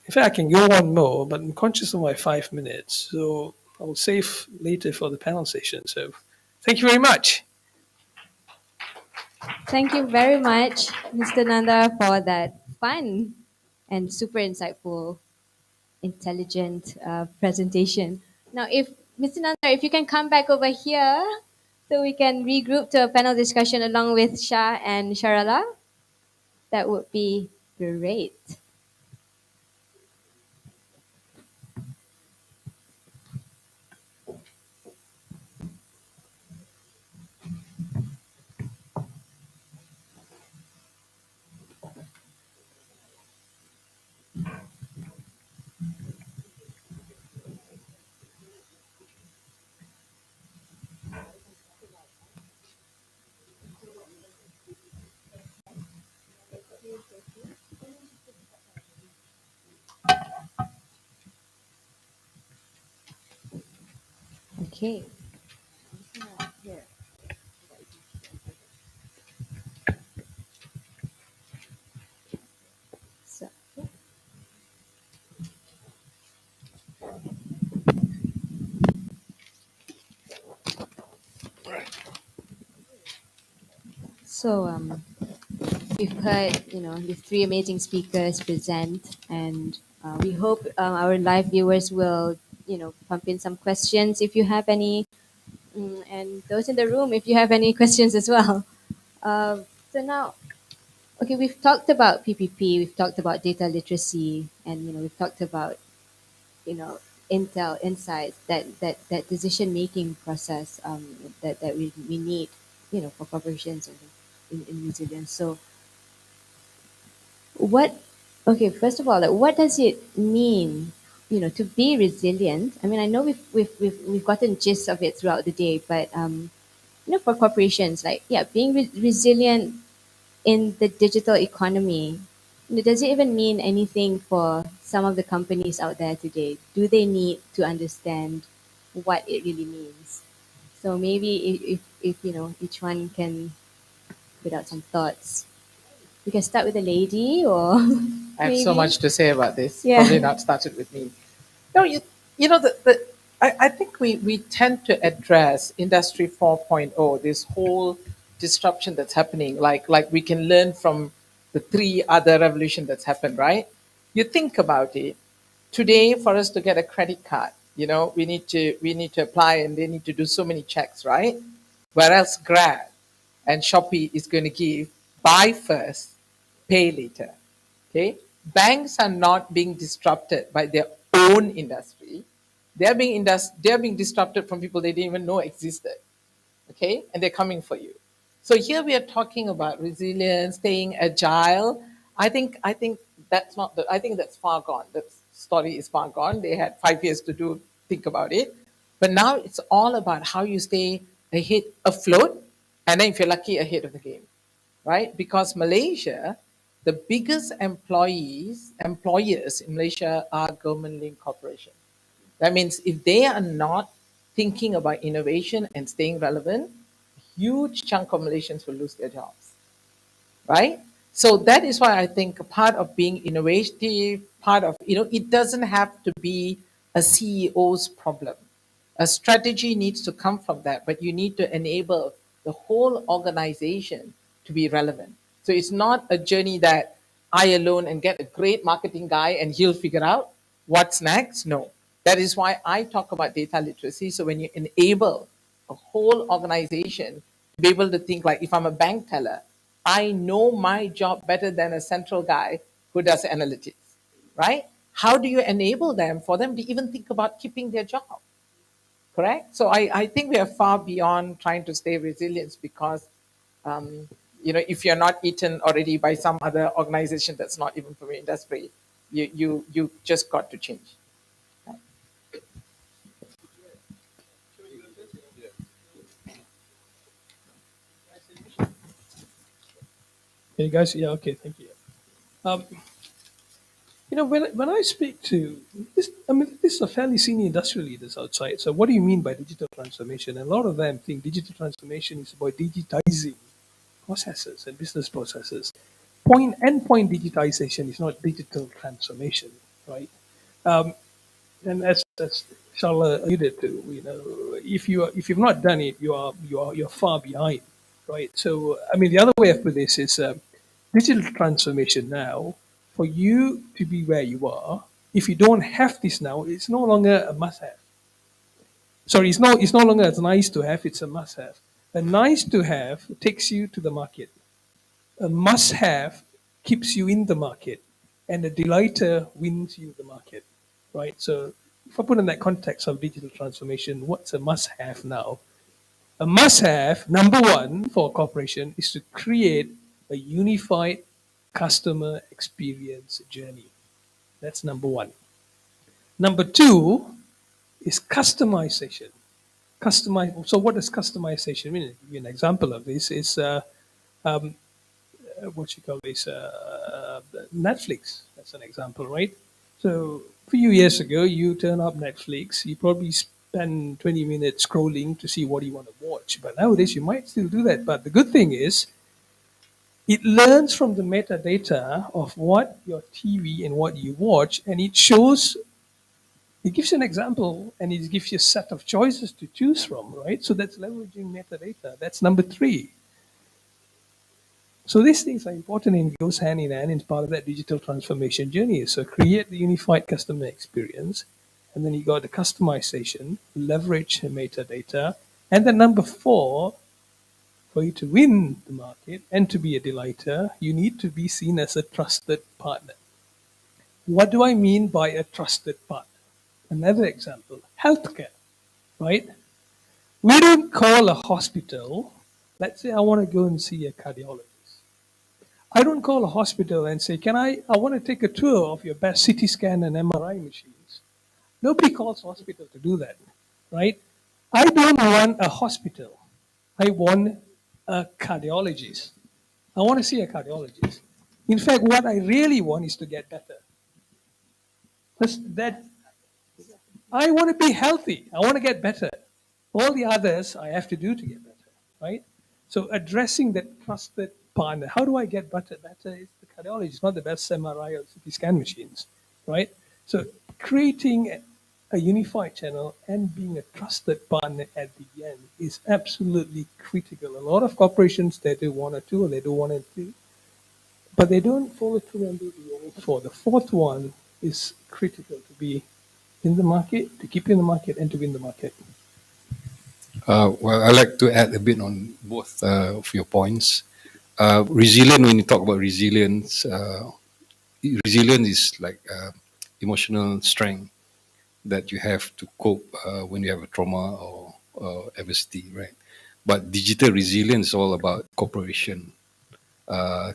[SPEAKER 4] In fact, I can go on more, but I'm conscious of my 5 minutes, so I'll save later for the panel session. So thank you very much.
[SPEAKER 1] Thank you very much, Mr. Nanda, for that fun and super insightful, intelligent presentation. Now, if Mr. Nanda, if you can come back over here so we can regroup to a panel discussion along with Shah and Sharala, that would be great. Okay. So, so we've heard, these three amazing speakers present, and we hope our live viewers will, pump in some questions if you have any, and those in the room if you have any questions as well. Uh, so now, okay, we've talked about PPP, we've talked about data literacy, and we've talked about intel insights, that decision making process, that we need, for corporations in resilience. So what okay, first of all, like, what does it mean, to be resilient? I mean, I know we've gotten gist of it throughout the day, but for corporations, like, yeah, being resilient in the digital economy, does it even mean anything for some of the companies out there today? Do they need to understand what it really means? So maybe if each one can put out some thoughts. We can start with a lady, or
[SPEAKER 3] I have so
[SPEAKER 1] maybe.
[SPEAKER 3] much to say about this.
[SPEAKER 1] Yeah.
[SPEAKER 3] Probably not started with me. No, you know I think we tend to address Industry 4.0, this whole disruption that's happening. Like we can learn from the three other revolution that's happened, right? You think about it. Today, for us to get a credit card, we need to apply, and they need to do so many checks, right? Whereas Grab and Shopee is going to give buy first, pay later. Okay, banks are not being disrupted by their own industry. They're being disrupted from people they didn't even know existed. Okay, and they're coming for you. So here we are talking about resilience, staying agile. I think that's not the. I think that's far gone. That story is far gone. They had 5 years to think about it, but now it's all about how you stay ahead, afloat, and then if you're lucky, ahead of the game, right? Because Malaysia, the biggest employers in Malaysia are government-linked corporations. That means if they are not thinking about innovation and staying relevant, a huge chunk of Malaysians will lose their jobs, right? So that is why I think a part of being innovative, part of, it doesn't have to be a CEO's problem. A strategy needs to come from that, but you need to enable the whole organization to be relevant. So it's not a journey that I alone and get a great marketing guy and he'll figure out what's next. No, that is why I talk about data literacy. So when you enable a whole organization to be able to think, like, if I'm a bank teller, I know my job better than a central guy who does analytics, right? How do you enable them for them to even think about keeping their job? Correct? So I think we are far beyond trying to stay resilient because, um, if you're not eaten already by some other organization that's not even from your industry, you just got to change.
[SPEAKER 4] Hey guys, yeah, okay, thank you. Um, when I speak to this, I mean, this is a fairly senior industrial leaders outside. So, what do you mean by digital transformation? And a lot of them think digital transformation is about digitizing processes and business processes. Endpoint digitization is not digital transformation, right? Um, and as Sharala alluded to, if you've not done it, you're far behind, right? So, I mean, the other way of put this is digital transformation now. For you to be where you are, if you don't have this now, it's no longer a must-have. Sorry, it's no longer as nice to have; it's a must-have. A nice to have takes you to the market. A must-have keeps you in the market, and a delighter wins you the market, right? So, if I put in that context of digital transformation, what's a must-have now? A must-have, number one, for a corporation is to create a unified customer experience journey. That's number one. Number two is customization. So, what does customization mean? I'll give you an example of this is um, what you call this Netflix. That's an example, right? So a few years ago, you turn up Netflix, you probably spend 20 minutes scrolling to see what you want to watch. But nowadays, you might still do that. But the good thing is, it learns from the metadata of what your TV and what you watch, and it gives you an example and it gives you a set of choices to choose from, right? So that's leveraging metadata. That's number three. So these things are important and goes hand in hand in part of that digital transformation journey. So create the unified customer experience, and then you got the customization, leverage metadata, and then number four, for you to win the market and to be a delighter, you need to be seen as a trusted partner. What do I mean by a trusted partner? Another example, healthcare, right? We don't call a hospital, let's say I want to go and see a cardiologist. I don't call a hospital and say, I want to take a tour of your best CT scan and MRI machines. Nobody calls hospital to do that, right? I don't want a hospital. I want a cardiologist. I want to see a cardiologist. In fact, what I really want is to get better. That I want to be healthy. I want to get better. All the others I have to do to get better, right? So addressing that trusted partner. How do I get better? Better is the cardiologist, not the best MRI or CT scan machines, right? So creating a unified channel and being a trusted partner at the end is absolutely critical. A lot of corporations, they do one or two, or they do one or two, but they don't follow through and do the other four. The fourth one is critical to be in the market, to keep in the market, and to win the market.
[SPEAKER 2] Well, I like to add a bit on both of your points. Resilient, when you talk about resilience, resilience is like emotional strength that you have to cope when you have a trauma or adversity, right? But digital resilience is all about cooperation.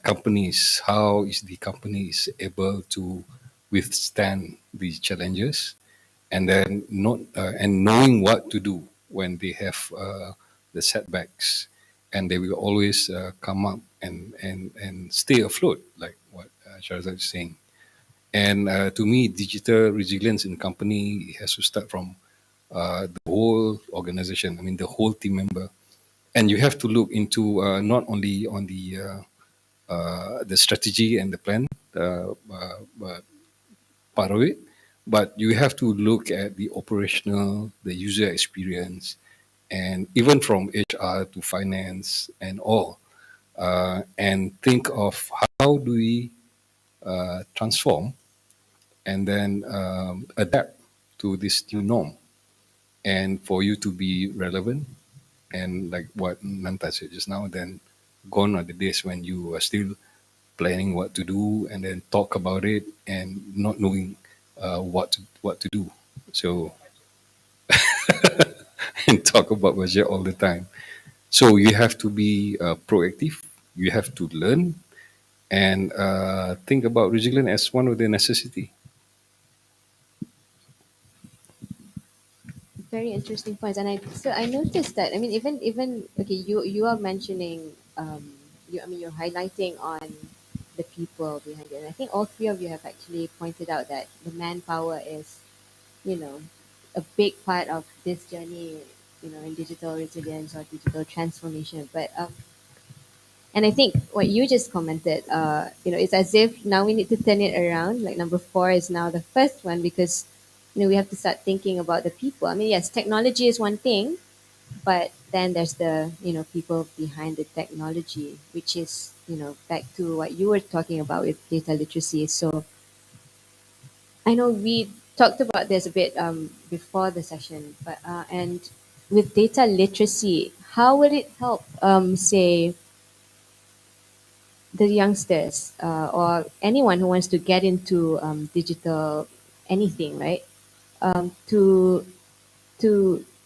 [SPEAKER 2] Companies, how is the company is able to withstand these challenges, and then not and knowing what to do when they have the setbacks, and they will always come up and stay afloat, like what Sheriza is saying. And to me, digital resilience in company has to start from the whole organization. I mean, the whole team member, and you have to look into not only on the strategy and the plan part of it, but you have to look at the operational, the user experience, and even from HR to finance and all, and think of how do we transform and then adapt to this new norm, and for you to be relevant. And like what Nantha said just now, then gone are the days when you are still planning what to do and then talk about it and not knowing what to do. So and talk about budget all the time. So you have to be proactive. You have to learn and think about resilience as one of the necessity.
[SPEAKER 1] Very interesting points, and I noticed that. I mean, even okay, you are mentioning, you're highlighting on the people behind it. And I think all three of you have actually pointed out that the manpower is, you know, a big part of this journey, in digital resilience or digital transformation. But and I think what you just commented, it's as if now we need to turn it around. Like number four is now the first one because, we have to start thinking about the people. I mean, yes, technology is one thing, but then there's the, people behind the technology, which is, back to what you were talking about with data literacy. So I know we talked about this a bit before the session, but and with data literacy, how will it help, say, the youngsters or anyone who wants to get into digital anything, right? To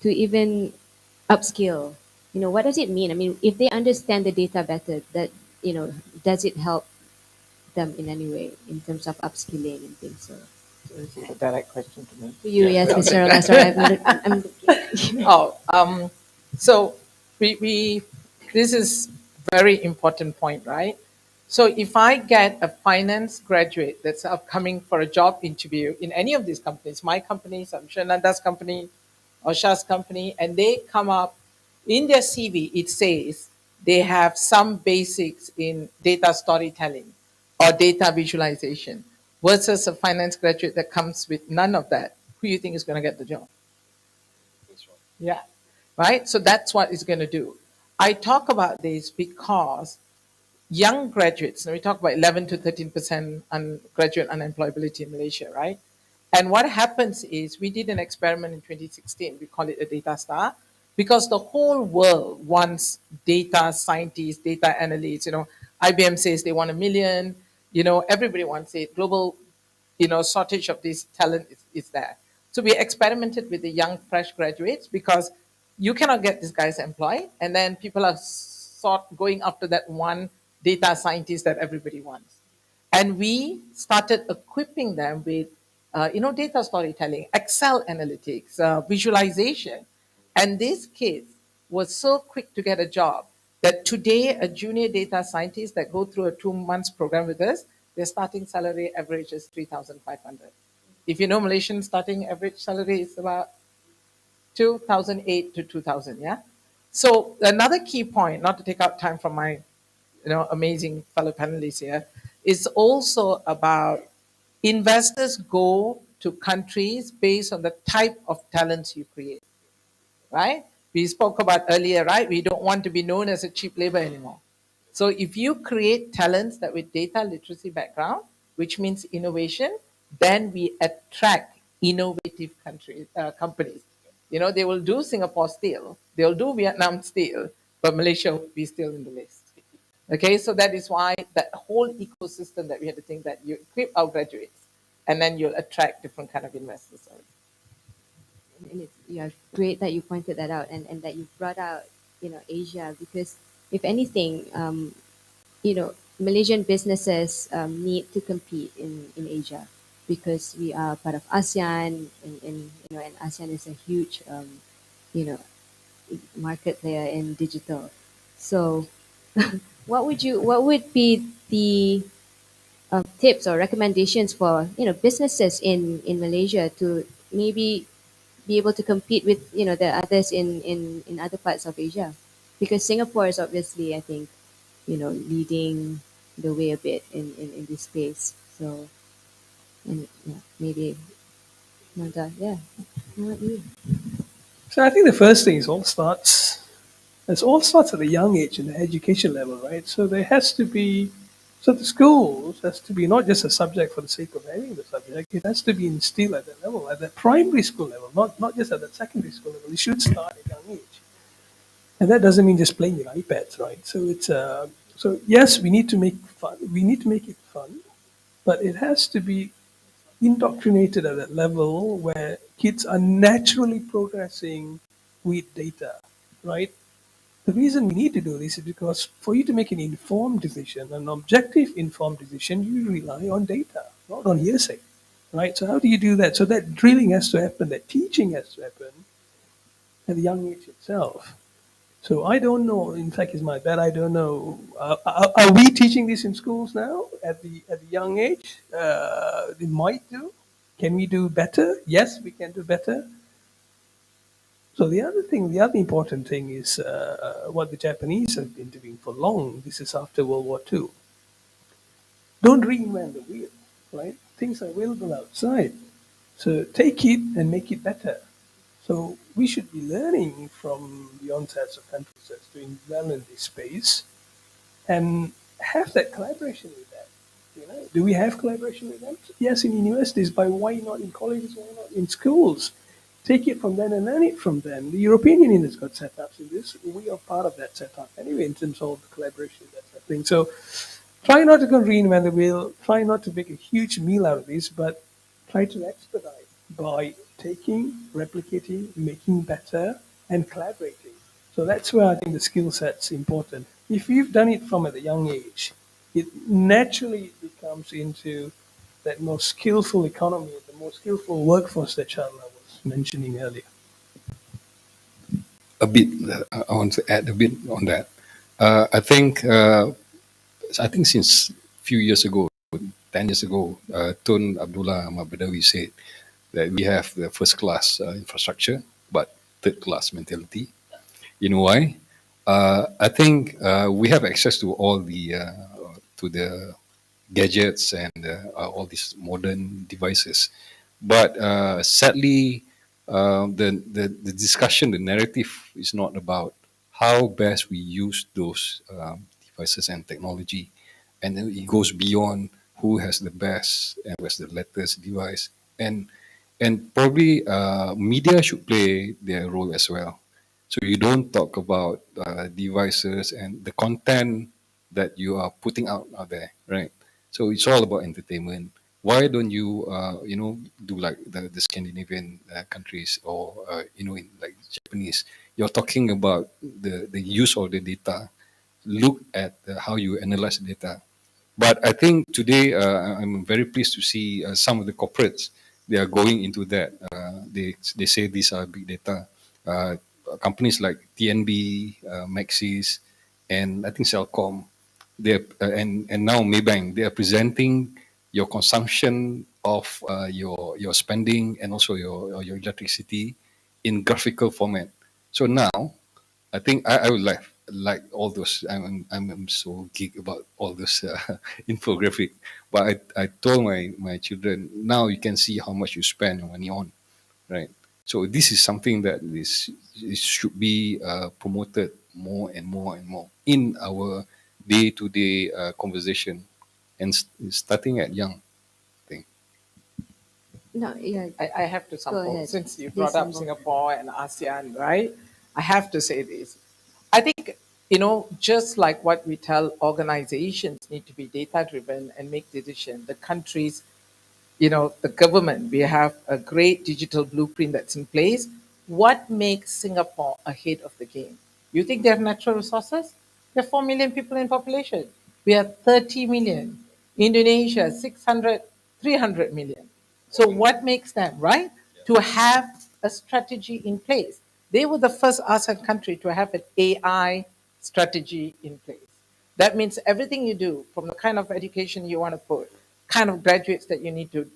[SPEAKER 1] even upskill. What does it mean? I mean, if they understand the data better, that does it help them in any way in terms of upskilling and things? So
[SPEAKER 3] So this is a direct question to me.
[SPEAKER 1] to you,
[SPEAKER 2] Yeah.
[SPEAKER 1] yes, Mr. Sharala. Sorry, I'm looking at you.
[SPEAKER 3] Oh, so we this is very important point, right? So if I get a finance graduate that's upcoming for a job interview in any of these companies, my companies, I'm sure Nantha's company or Shah's company, and they come up in their CV, it says they have some basics in data storytelling or data visualization versus a finance graduate that comes with none of that. Who do you think is going to get the job?
[SPEAKER 2] That's right.
[SPEAKER 3] Yeah, right. So that's what it's going to do. I talk about this because young graduates, now we talk about 11 to 13% graduate unemployability in Malaysia, right? And what happens is we did an experiment in 2016. We call it a data star because the whole world wants data scientists, data analysts. IBM says they want 1 million. Everybody wants it. Global, shortage of this talent is there. So we experimented with the young, fresh graduates because you cannot get these guys employed. And then people are sort going after that one data scientist that everybody wants. And we started equipping them with, data storytelling, Excel analytics, visualization. And these kids were so quick to get a job that today a junior data scientist that go through a 2 months program with us, their starting salary average is 3,500. If you know Malaysian starting average salary is about 2008 to 2000, yeah? So another key point, not to take up time from my amazing fellow panelists here, is also about investors go to countries based on the type of talents you create, right? We spoke about earlier, right? We don't want to be known as a cheap labor anymore. So if you create talents that with data literacy background, which means innovation, then we attract innovative companies. They will do Singapore steel, they'll do Vietnam steel, but Malaysia will be still in the list. Okay, so that is why that whole ecosystem that we had to think that you equip our graduates and then you'll attract different kind of investors.
[SPEAKER 1] And it's, yeah, great that you pointed that out and that you brought out, Asia, because if anything, Malaysian businesses need to compete in Asia because we are part of Asean, and Asean is a huge, you know, market player in digital. So, what would be the tips or recommendations for businesses in Malaysia to maybe be able to compete with the others in other parts of Asia, because Singapore is obviously, I think, leading the way a bit in this space. So, and yeah, maybe Nantha, yeah, how about you?
[SPEAKER 4] So I think the first thing is it all starts at a young age in the education level, right? So there has to be, so the schools has to be not just a subject for the sake of having the subject, it has to be instilled at that level, at that primary school level, not just at that secondary school level. It should start at a young age. And that doesn't mean just playing with iPads, right? So so yes, we need to make fun. We need to make it fun, but it has to be indoctrinated at that level where kids are naturally progressing with data, right? The reason we need to do this is because for you to make an informed decision, an objective informed decision, you rely on data, not on hearsay, right? So how do you do that? So that drilling has to happen, that teaching has to happen at the young age itself. So I don't know. In fact, it's my bad. I don't know. Are we teaching this in schools now at the young age? They might do. Can we do better? Yes, we can do better. So the other thing, the other important thing is what the Japanese have been doing for long. This is after World War II. Don't reinvent the wheel, right? Things are available outside. So take it and make it better. So we should be learning from the onsets of countries that's doing well in this space and have that collaboration with them. You know, do we have collaboration with them? Yes, in universities, but why not in colleges? Why not in schools? Take it from them and learn it from them. The European Union has got setups in this. We are part of that setup anyway in terms of the collaboration that's happening. So try not to go reinvent the wheel. Try not to make a huge meal out of this, but try to expedite by taking, replicating, making better, and collaborating. So that's where I think the skill set's important. If you've done it from at a young age, it naturally becomes into that more skillful economy, the more skillful workforce that Sharala was mentioning earlier.
[SPEAKER 2] A bit. I want to add a bit on that. I think since few years ago, 10 years ago, Tun Abdullah Ahmad Badawi said that we have the first class infrastructure, but third class mentality. You know why? I think we have access to the gadgets and all these modern devices, but sadly, the discussion, the narrative is not about how best we use those devices and technology, and then it goes beyond who has the best and who has the latest device, and probably media should play their role as well. So you don't talk about devices and the content that you are putting out there, right? So it's all about entertainment. Why don't you, do like the Scandinavian countries, or in like Japanese? You're talking about the use of the data. Look at how you analyze data. But I think today I'm very pleased to see some of the corporates, they are going into that. They say these are big data. Uh, Companies like TNB, Maxis, and I think Cellcom, and now Maybank, they are presenting your consumption of your spending and also your electricity in graphical format. So now I think I would like all those. I'm so geek about all those infographic. But I told my children, now you can see how much you spend your money on, right? So this is something that is should be promoted more and more and more in our day to day conversation, and starting at young. I think.
[SPEAKER 1] No, yeah,
[SPEAKER 3] I have to
[SPEAKER 1] go
[SPEAKER 3] sample
[SPEAKER 1] ahead.
[SPEAKER 3] since you
[SPEAKER 1] Please,
[SPEAKER 3] brought up
[SPEAKER 1] Sambo.
[SPEAKER 3] Singapore and ASEAN, right? I have to say this. I think, just like what we tell organizations need to be data driven and make decisions, the countries, the government, we have a great digital blueprint that's in place. What makes Singapore ahead of the game? You think they have natural resources? There are 4 million people in population. We have 30 million. Indonesia, 600, 300 million. So what makes them, right? To have a strategy in place. They were the first ASEAN country to have an AI strategy in place. That means everything you do, from the kind of education you want to put, kind of graduates that you need to,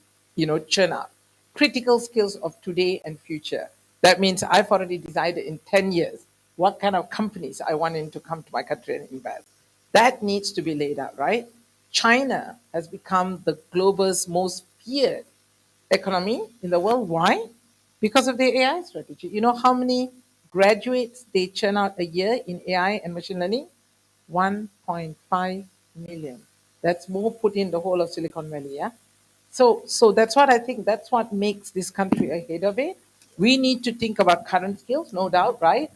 [SPEAKER 3] churn up, critical skills of today and future. That means I've already decided in 10 years what kind of companies I want in to come to my country and invest. That needs to be laid out, right? China has become the global's most feared economy in the world. Why? Because of the AI strategy. You know how many graduates they churn out a year in AI and machine learning? 1.5 million. That's more put in the whole of Silicon Valley, yeah? So that's what I think. That's what makes this country ahead of it. We need to think about current skills, no doubt, right?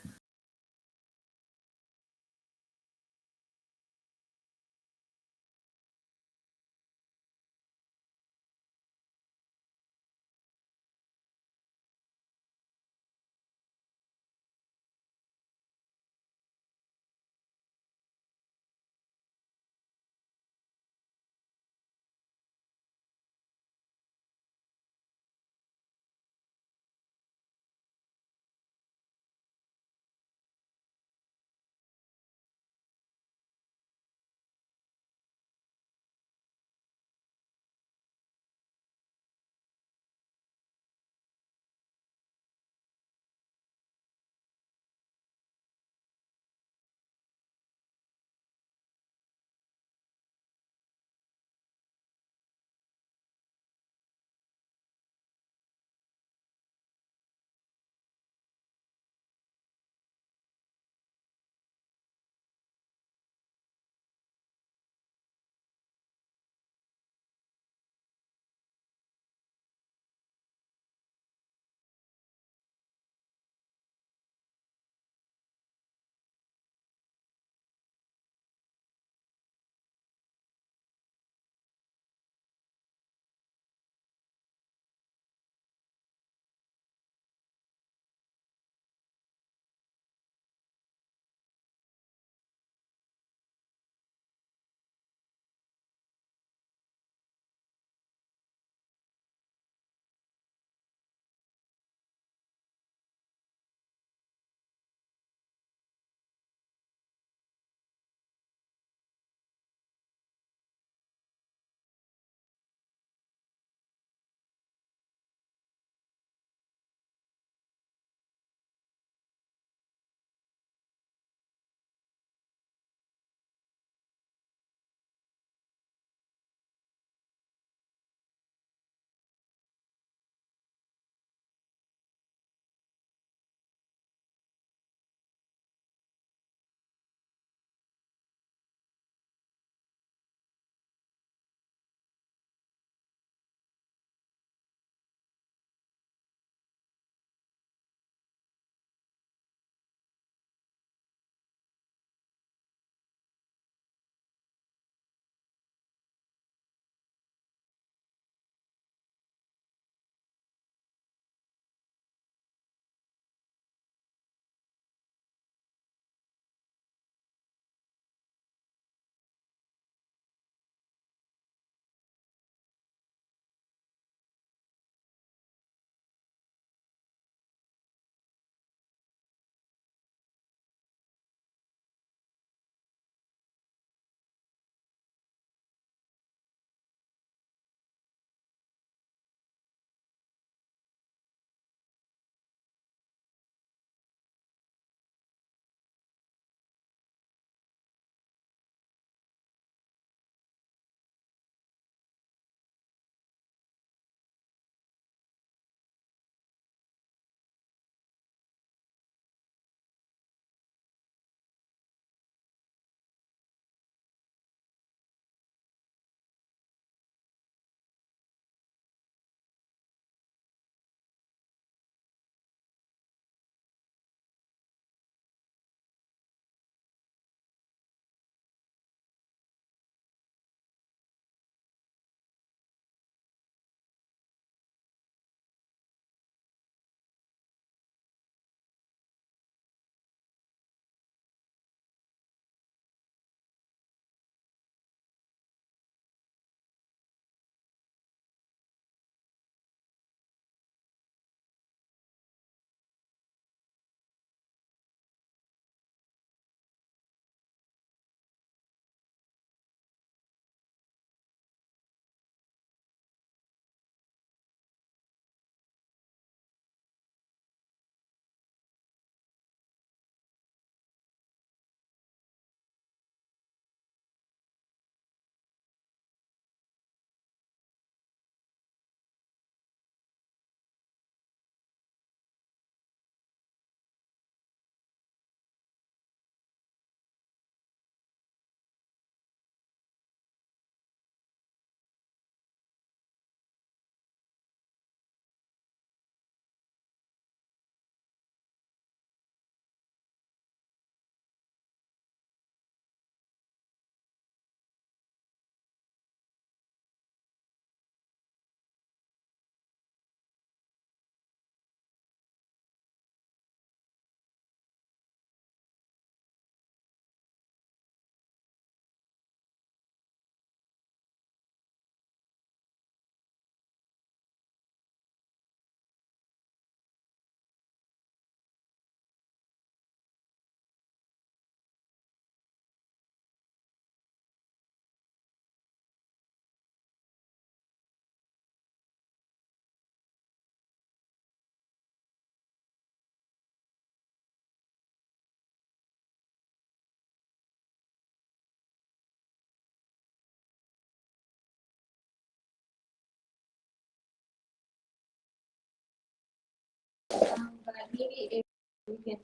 [SPEAKER 1] but maybe if we can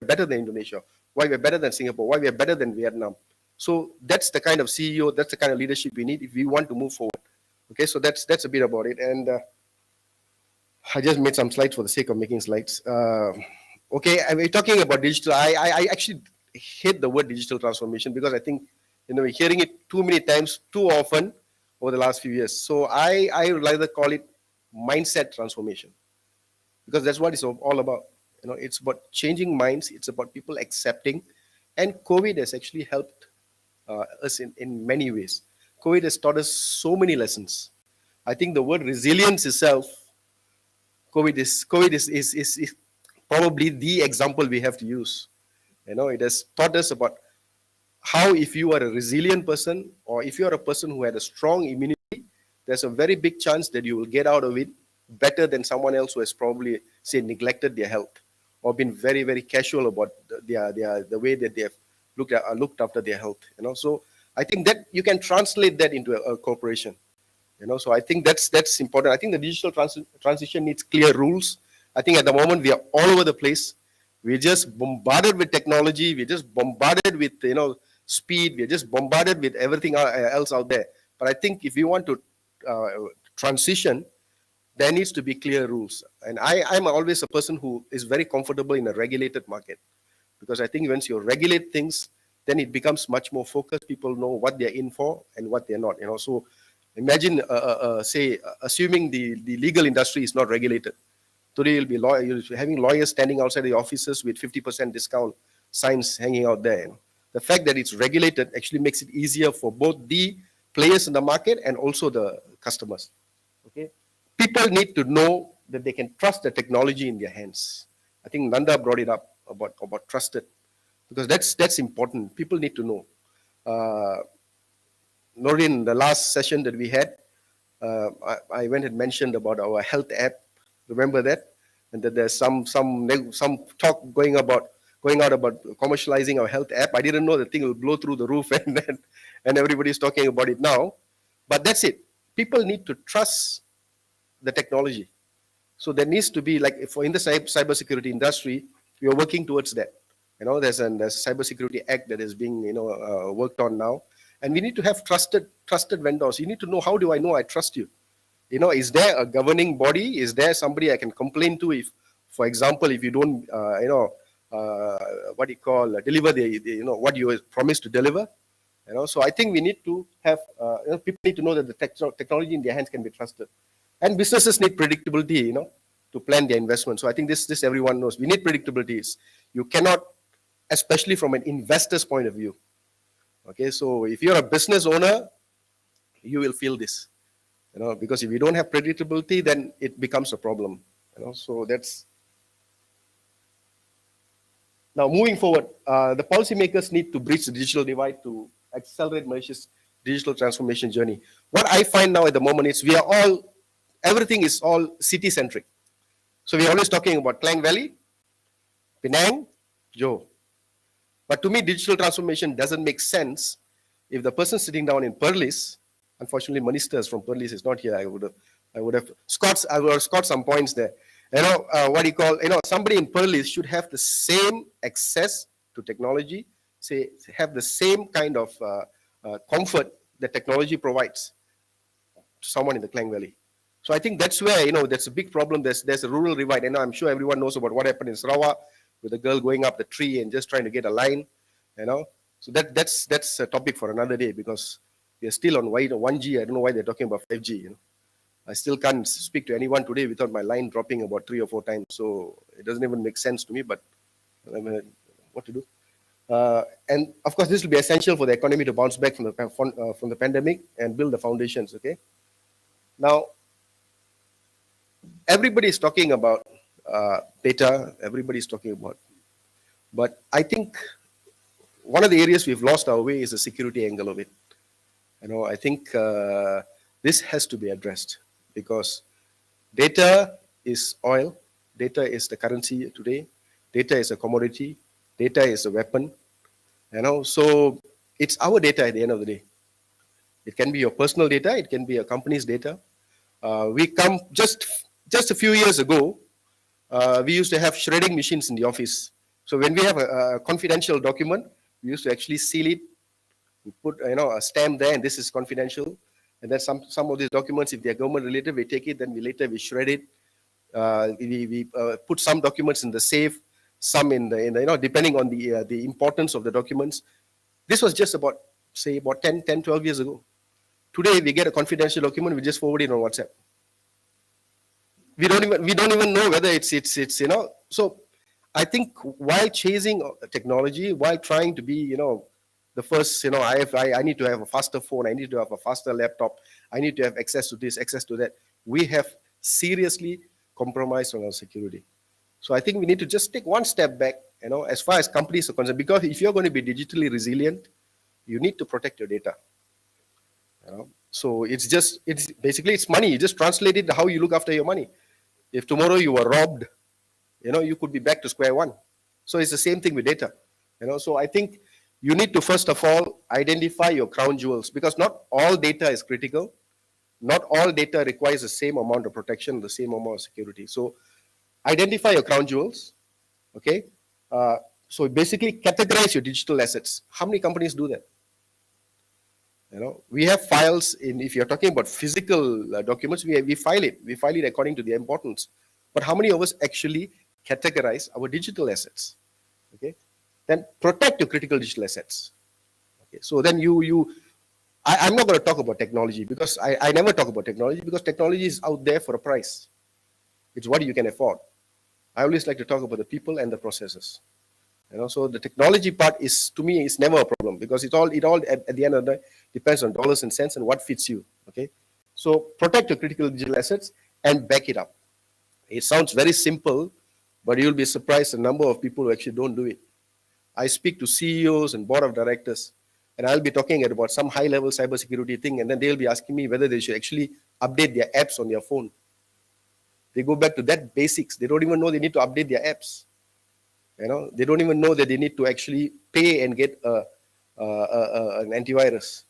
[SPEAKER 5] better than Indonesia, why we're better than Singapore, why we're better than Vietnam. So that's the kind of CEO, that's the kind of leadership we need if we want to move forward. Okay, so that's a bit about it. And I just made some slides for the sake of making slides. Okay, I mean, talking about digital, I actually hate the word digital transformation because I think, we're hearing it too many times, too often over the last few years. So I would rather call it mindset transformation, because that's what it's all about. It's about changing minds. It's about people accepting, and COVID has actually helped us in many ways. COVID has taught us so many lessons. I think the word resilience itself, COVID is probably the example we have to use. It has taught us about how, if you are a resilient person, or if you are a person who had a strong immunity, there's a very big chance that you will get out of it better than someone else who has probably, say, neglected their health or been very, very casual about the way that they have looked after their health. So I think that you can translate that into a corporation. So I think that's important. I think the digital transition needs clear rules. I think at the moment we are all over the place. We're just bombarded with technology. We're just bombarded with speed. We're just bombarded with everything else out there. But I think if you want to transition, there needs to be clear rules. And I'm always a person who is very comfortable in a regulated market, because I think once you regulate things, then it becomes much more focused. People know what they're in for and what they're not. So imagine, say, assuming the legal industry is not regulated. Today you'll be having lawyers standing outside the offices with 50% discount signs hanging out there. The fact that it's regulated actually makes it easier for both the players in the market and also the customers. Okay, people need to know that they can trust the technology in their hands. I think Nantha brought it up about trusted, because that's important. People need to know. Noreen, the last session that we had, I went and mentioned about our health app. Remember that? And that there's some talk going out about commercializing our health app. I didn't know the thing will blow through the roof, and everybody's talking about it now. But that's it. People need to trust the technology. So there needs to be, like, in the cybersecurity industry, we are working towards that. There's a cybersecurity act that is being worked on now, and we need to have trusted vendors. You need to know, how do I know I trust you? Is there a governing body? Is there somebody I can complain to if, for example, if you don't, deliver what you promised to deliver? So I think we need to have, people need to know that the technology in their hands can be trusted, and businesses need predictability, to plan their investment. So I think this everyone knows. We need predictability. You cannot, especially from an investor's point of view. Okay, so if you're a business owner, you will feel this. Because if you don't have predictability, then it becomes a problem. So that's. Now, moving forward, the policymakers need to bridge the digital divide to accelerate Malaysia's digital transformation journey. What I find now at the moment is everything is all city-centric. So we're always talking about Klang Valley, Penang, Johor. But to me, digital transformation doesn't make sense if the person sitting down in Perlis, unfortunately, Ministers from Perlis is not here. I would have scored some points there. Somebody in Perlis should have the same access to technology, have the same kind of comfort that technology provides to someone in the Klang Valley. So I think that's where, that's a big problem. There's a rural divide. And I'm sure everyone knows about what happened in Sarawak with a girl going up the tree and just trying to get a line, So that's a topic for another day, because we're still on 1G. I don't know why they're talking about 5G, I still can't speak to anyone today without my line dropping about 3 or 4 times. So it doesn't even make sense to me, but I mean, what to do? And of course, this will be essential for the economy to bounce back from the pandemic and build the foundations, okay? Now, everybody is talking about data, everybody is talking about, but I think one of the areas we've lost our way is the security angle of it. I think this has to be addressed, because data is oil, data is the currency today, data is a commodity, data is a weapon, so it's our data at the end of the day. It can be your personal data, it can be a company's data. We come just a few years ago, we used to have shredding machines in the office. So when we have a confidential document, we used to actually seal it, we put a stamp there, and this is confidential. And then some of these documents, if they are government related, we take it, then we shred it. We put some documents in the safe, some in the depending on the importance of the documents. This was just about 10, 12 years ago. Today we get a confidential document, we just forward it on WhatsApp. We don't even know whether it's. So I think while chasing technology, while trying to be the first, I need to have a faster phone, I need to have a faster laptop, I need to have access to this, access to that, we have seriously compromised on our security. So I think we need to just take one step back, as far as companies are concerned, because if you're going to be digitally resilient, you need to protect your data. So it's basically it's money. You just translate it how you look after your money. If tomorrow you were robbed, you could be back to square one. So it's the same thing with data. So I think you need to first of all identify your crown jewels, because not all data is critical. Not all data requires the same amount of protection, the same amount of security. So identify your crown jewels. Okay. So basically categorize your digital assets. How many companies do that? We have files if you're talking about physical documents, we file it. We file it according to the importance. But how many of us actually categorize our digital assets? Okay. Then protect your critical digital assets. Okay. So then I'm not going to talk about technology, because I never talk about technology, because technology is out there for a price. It's what you can afford. I always like to talk about the people and the processes. So the technology part to me is never a problem, because it all at the end of the day depends on dollars and cents and what fits you. Okay. So protect your critical digital assets and back it up. It sounds very simple, but you'll be surprised the number of people who actually don't do it. I speak to CEOs and board of directors, and I'll be talking about some high-level cybersecurity thing, and then they'll be asking me whether they should actually update their apps on their phone. They go back to that basics. They don't even know they need to update their apps. They don't even know that they need to actually pay and get an antivirus,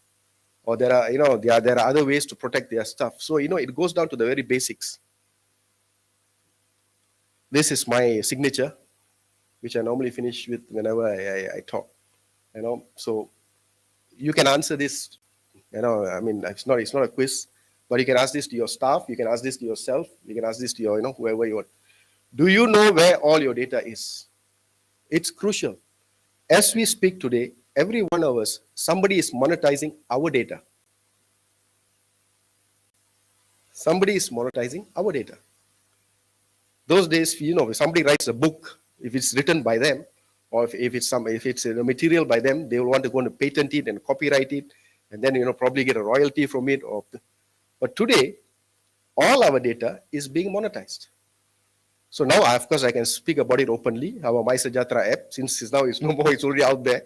[SPEAKER 5] or there are other ways to protect their stuff. So it goes down to the very basics. This is my signature, which I normally finish with whenever I talk. So you can answer this. I mean, it's not a quiz, but you can ask this to your staff. You can ask this to yourself. You can ask this to your whoever you want. Do you know where all your data is? It's crucial. As we speak today, every one of us, somebody is monetizing our data. Somebody is monetizing our data. Those days, if somebody writes a book, if it's written by them, or if it's a material by them, they will want to go and patent it and copyright it, and then probably get a royalty from it. But today, all our data is being monetized. So now, of course, I can speak about it openly. Our My Sejahtera app, since now it's no more, it's already out there.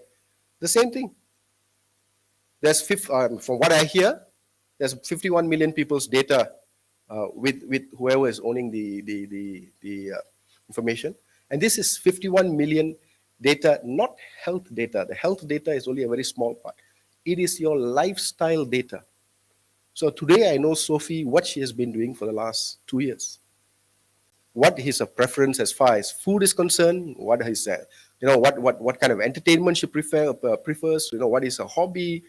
[SPEAKER 5] The same thing. There's from what I hear, there's 51 million people's data with whoever is owning the information, and this is 51 million data, not health data. The health data is only a very small part. It is your lifestyle data. So today I know Sophie, what she has been doing for the last 2 years. What is her preference as far as food is concerned? What is what kind of entertainment she prefers? What is her hobby?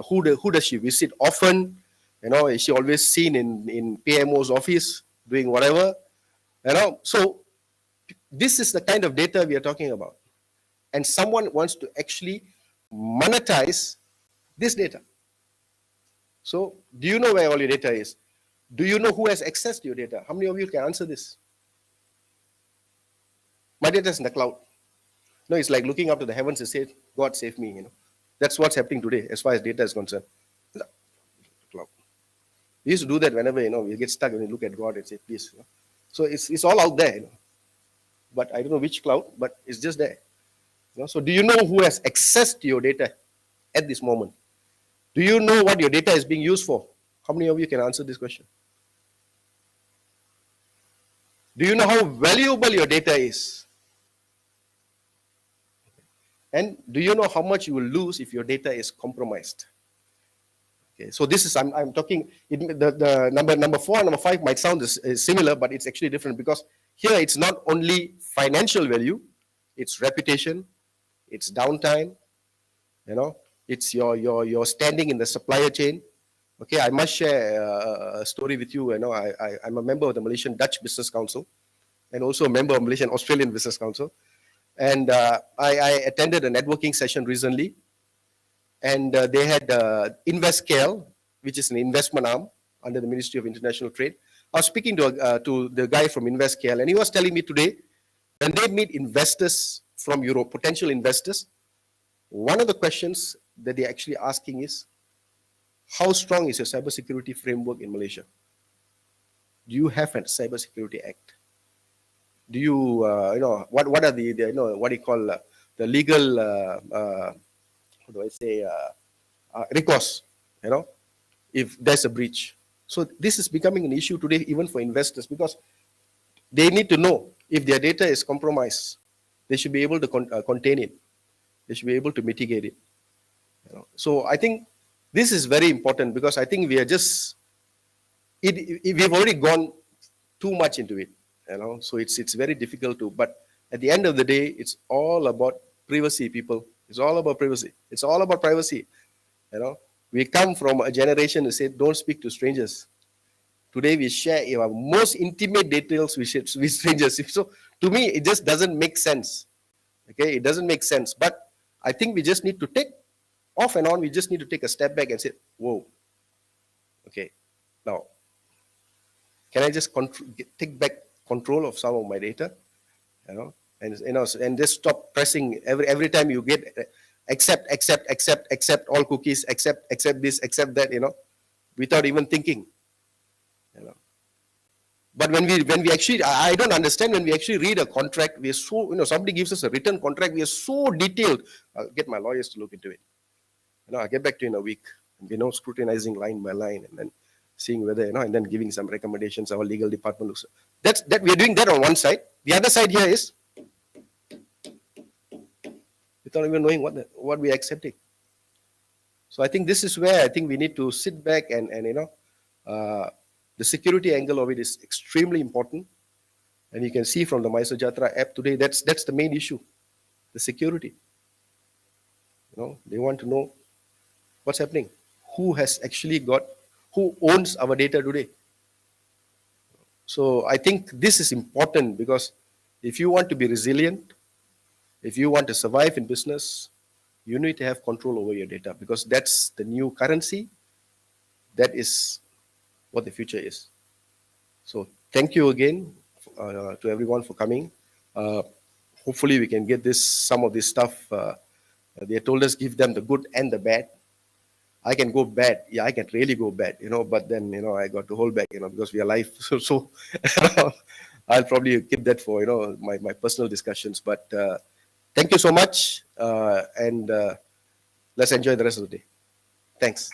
[SPEAKER 5] Who does she visit often? Is she always seen in PMO's office doing whatever? So this is the kind of data we are talking about, and someone wants to actually monetize this data. So do you know where all your data is? Do you know who has access to your data? How many of you can answer this? My data is in the cloud. No, it's like looking up to the heavens and say, God save me. That's what's happening today as far as data is concerned. Cloud. We used to do that whenever we get stuck and we look at God and say, please. So it's all out there. But I don't know which cloud, but it's just there. So do you know who has access to your data at this moment? Do you know what your data is being used for? How many of you can answer this question? Do you know how valuable your data is? And do you know how much you will lose if your data is compromised? Okay, so this is, I'm talking, the number 4 and number 5 might sound similar, but it's actually different, because here it's not only financial value, it's reputation, it's downtime, it's your standing in the supplier chain. Okay, I must share a story with you. I'm a member of the Malaysian Dutch Business Council and also a member of Malaysian Australian Business Council. And I attended a networking session recently, and they had InvestKL, which is an investment arm under the Ministry of International Trade. I was speaking to the guy from InvestKL, and he was telling me today, when they meet investors from Europe, potential investors, one of the questions that they're actually asking is, how strong is your cybersecurity framework in Malaysia? Do you have a cybersecurity act? Do you, what are the what do you call the legal, how do I say, recourse, if there's a breach? So this is becoming an issue today, even for investors, because they need to know if their data is compromised, they should be able to contain it. They should be able to mitigate it. So I think this is very important, because I think we are just, we've already gone too much into it. So it's very difficult to. But at the end of the day, it's all about privacy, people. It's all about privacy. It's all about privacy. We come from a generation that said, don't speak to strangers. Today we share our most intimate details with strangers. So to me, it just doesn't make sense. Okay, it doesn't make sense. But I think we just need to take off and on. We just need to take a step back and say, whoa. Okay, now, can I just take back control of some of my data? And just stop pressing every time you get accept all cookies, accept this, accept that, without even thinking. But when we actually, I don't understand, when we actually read a contract, we are so, somebody gives us a written contract, we are so detailed. I'll get my lawyers to look into it. I'll get back to you in a week. And scrutinizing line by line, and then seeing whether, and then giving some recommendations. Our legal department looks. That we are doing that on one side. The other side here is without even knowing what we are accepting. So I think this is where I think we need to sit back and the security angle of it is extremely important. And you can see from the MySejahtera app today, that's the main issue, the security. They want to know what's happening, who owns our data today. So I think this is important, because if you want to be resilient, if you want to survive in business, you need to have control over your data, because that's the new currency. That is what the future is. So thank you again to everyone for coming. Hopefully we can get some of this stuff. They told us give them the good and the bad. I can go bad. Yeah, I can really go bad, but then, I got to hold back, because we are live. So I'll probably keep that for, my personal discussions. But thank you so much. And let's enjoy the rest of the day. Thanks.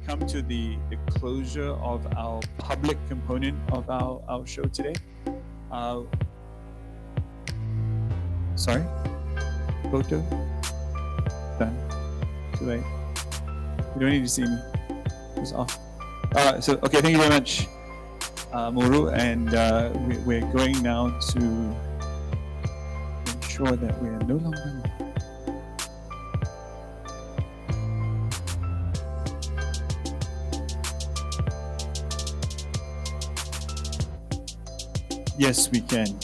[SPEAKER 6] Come to the closure of our public component of our show today. Sorry? Photo? Done. Too late. You don't need to see me. It's off. Okay, thank you very much, Muru. And we're going now to ensure that we are no longer. Yes, we can.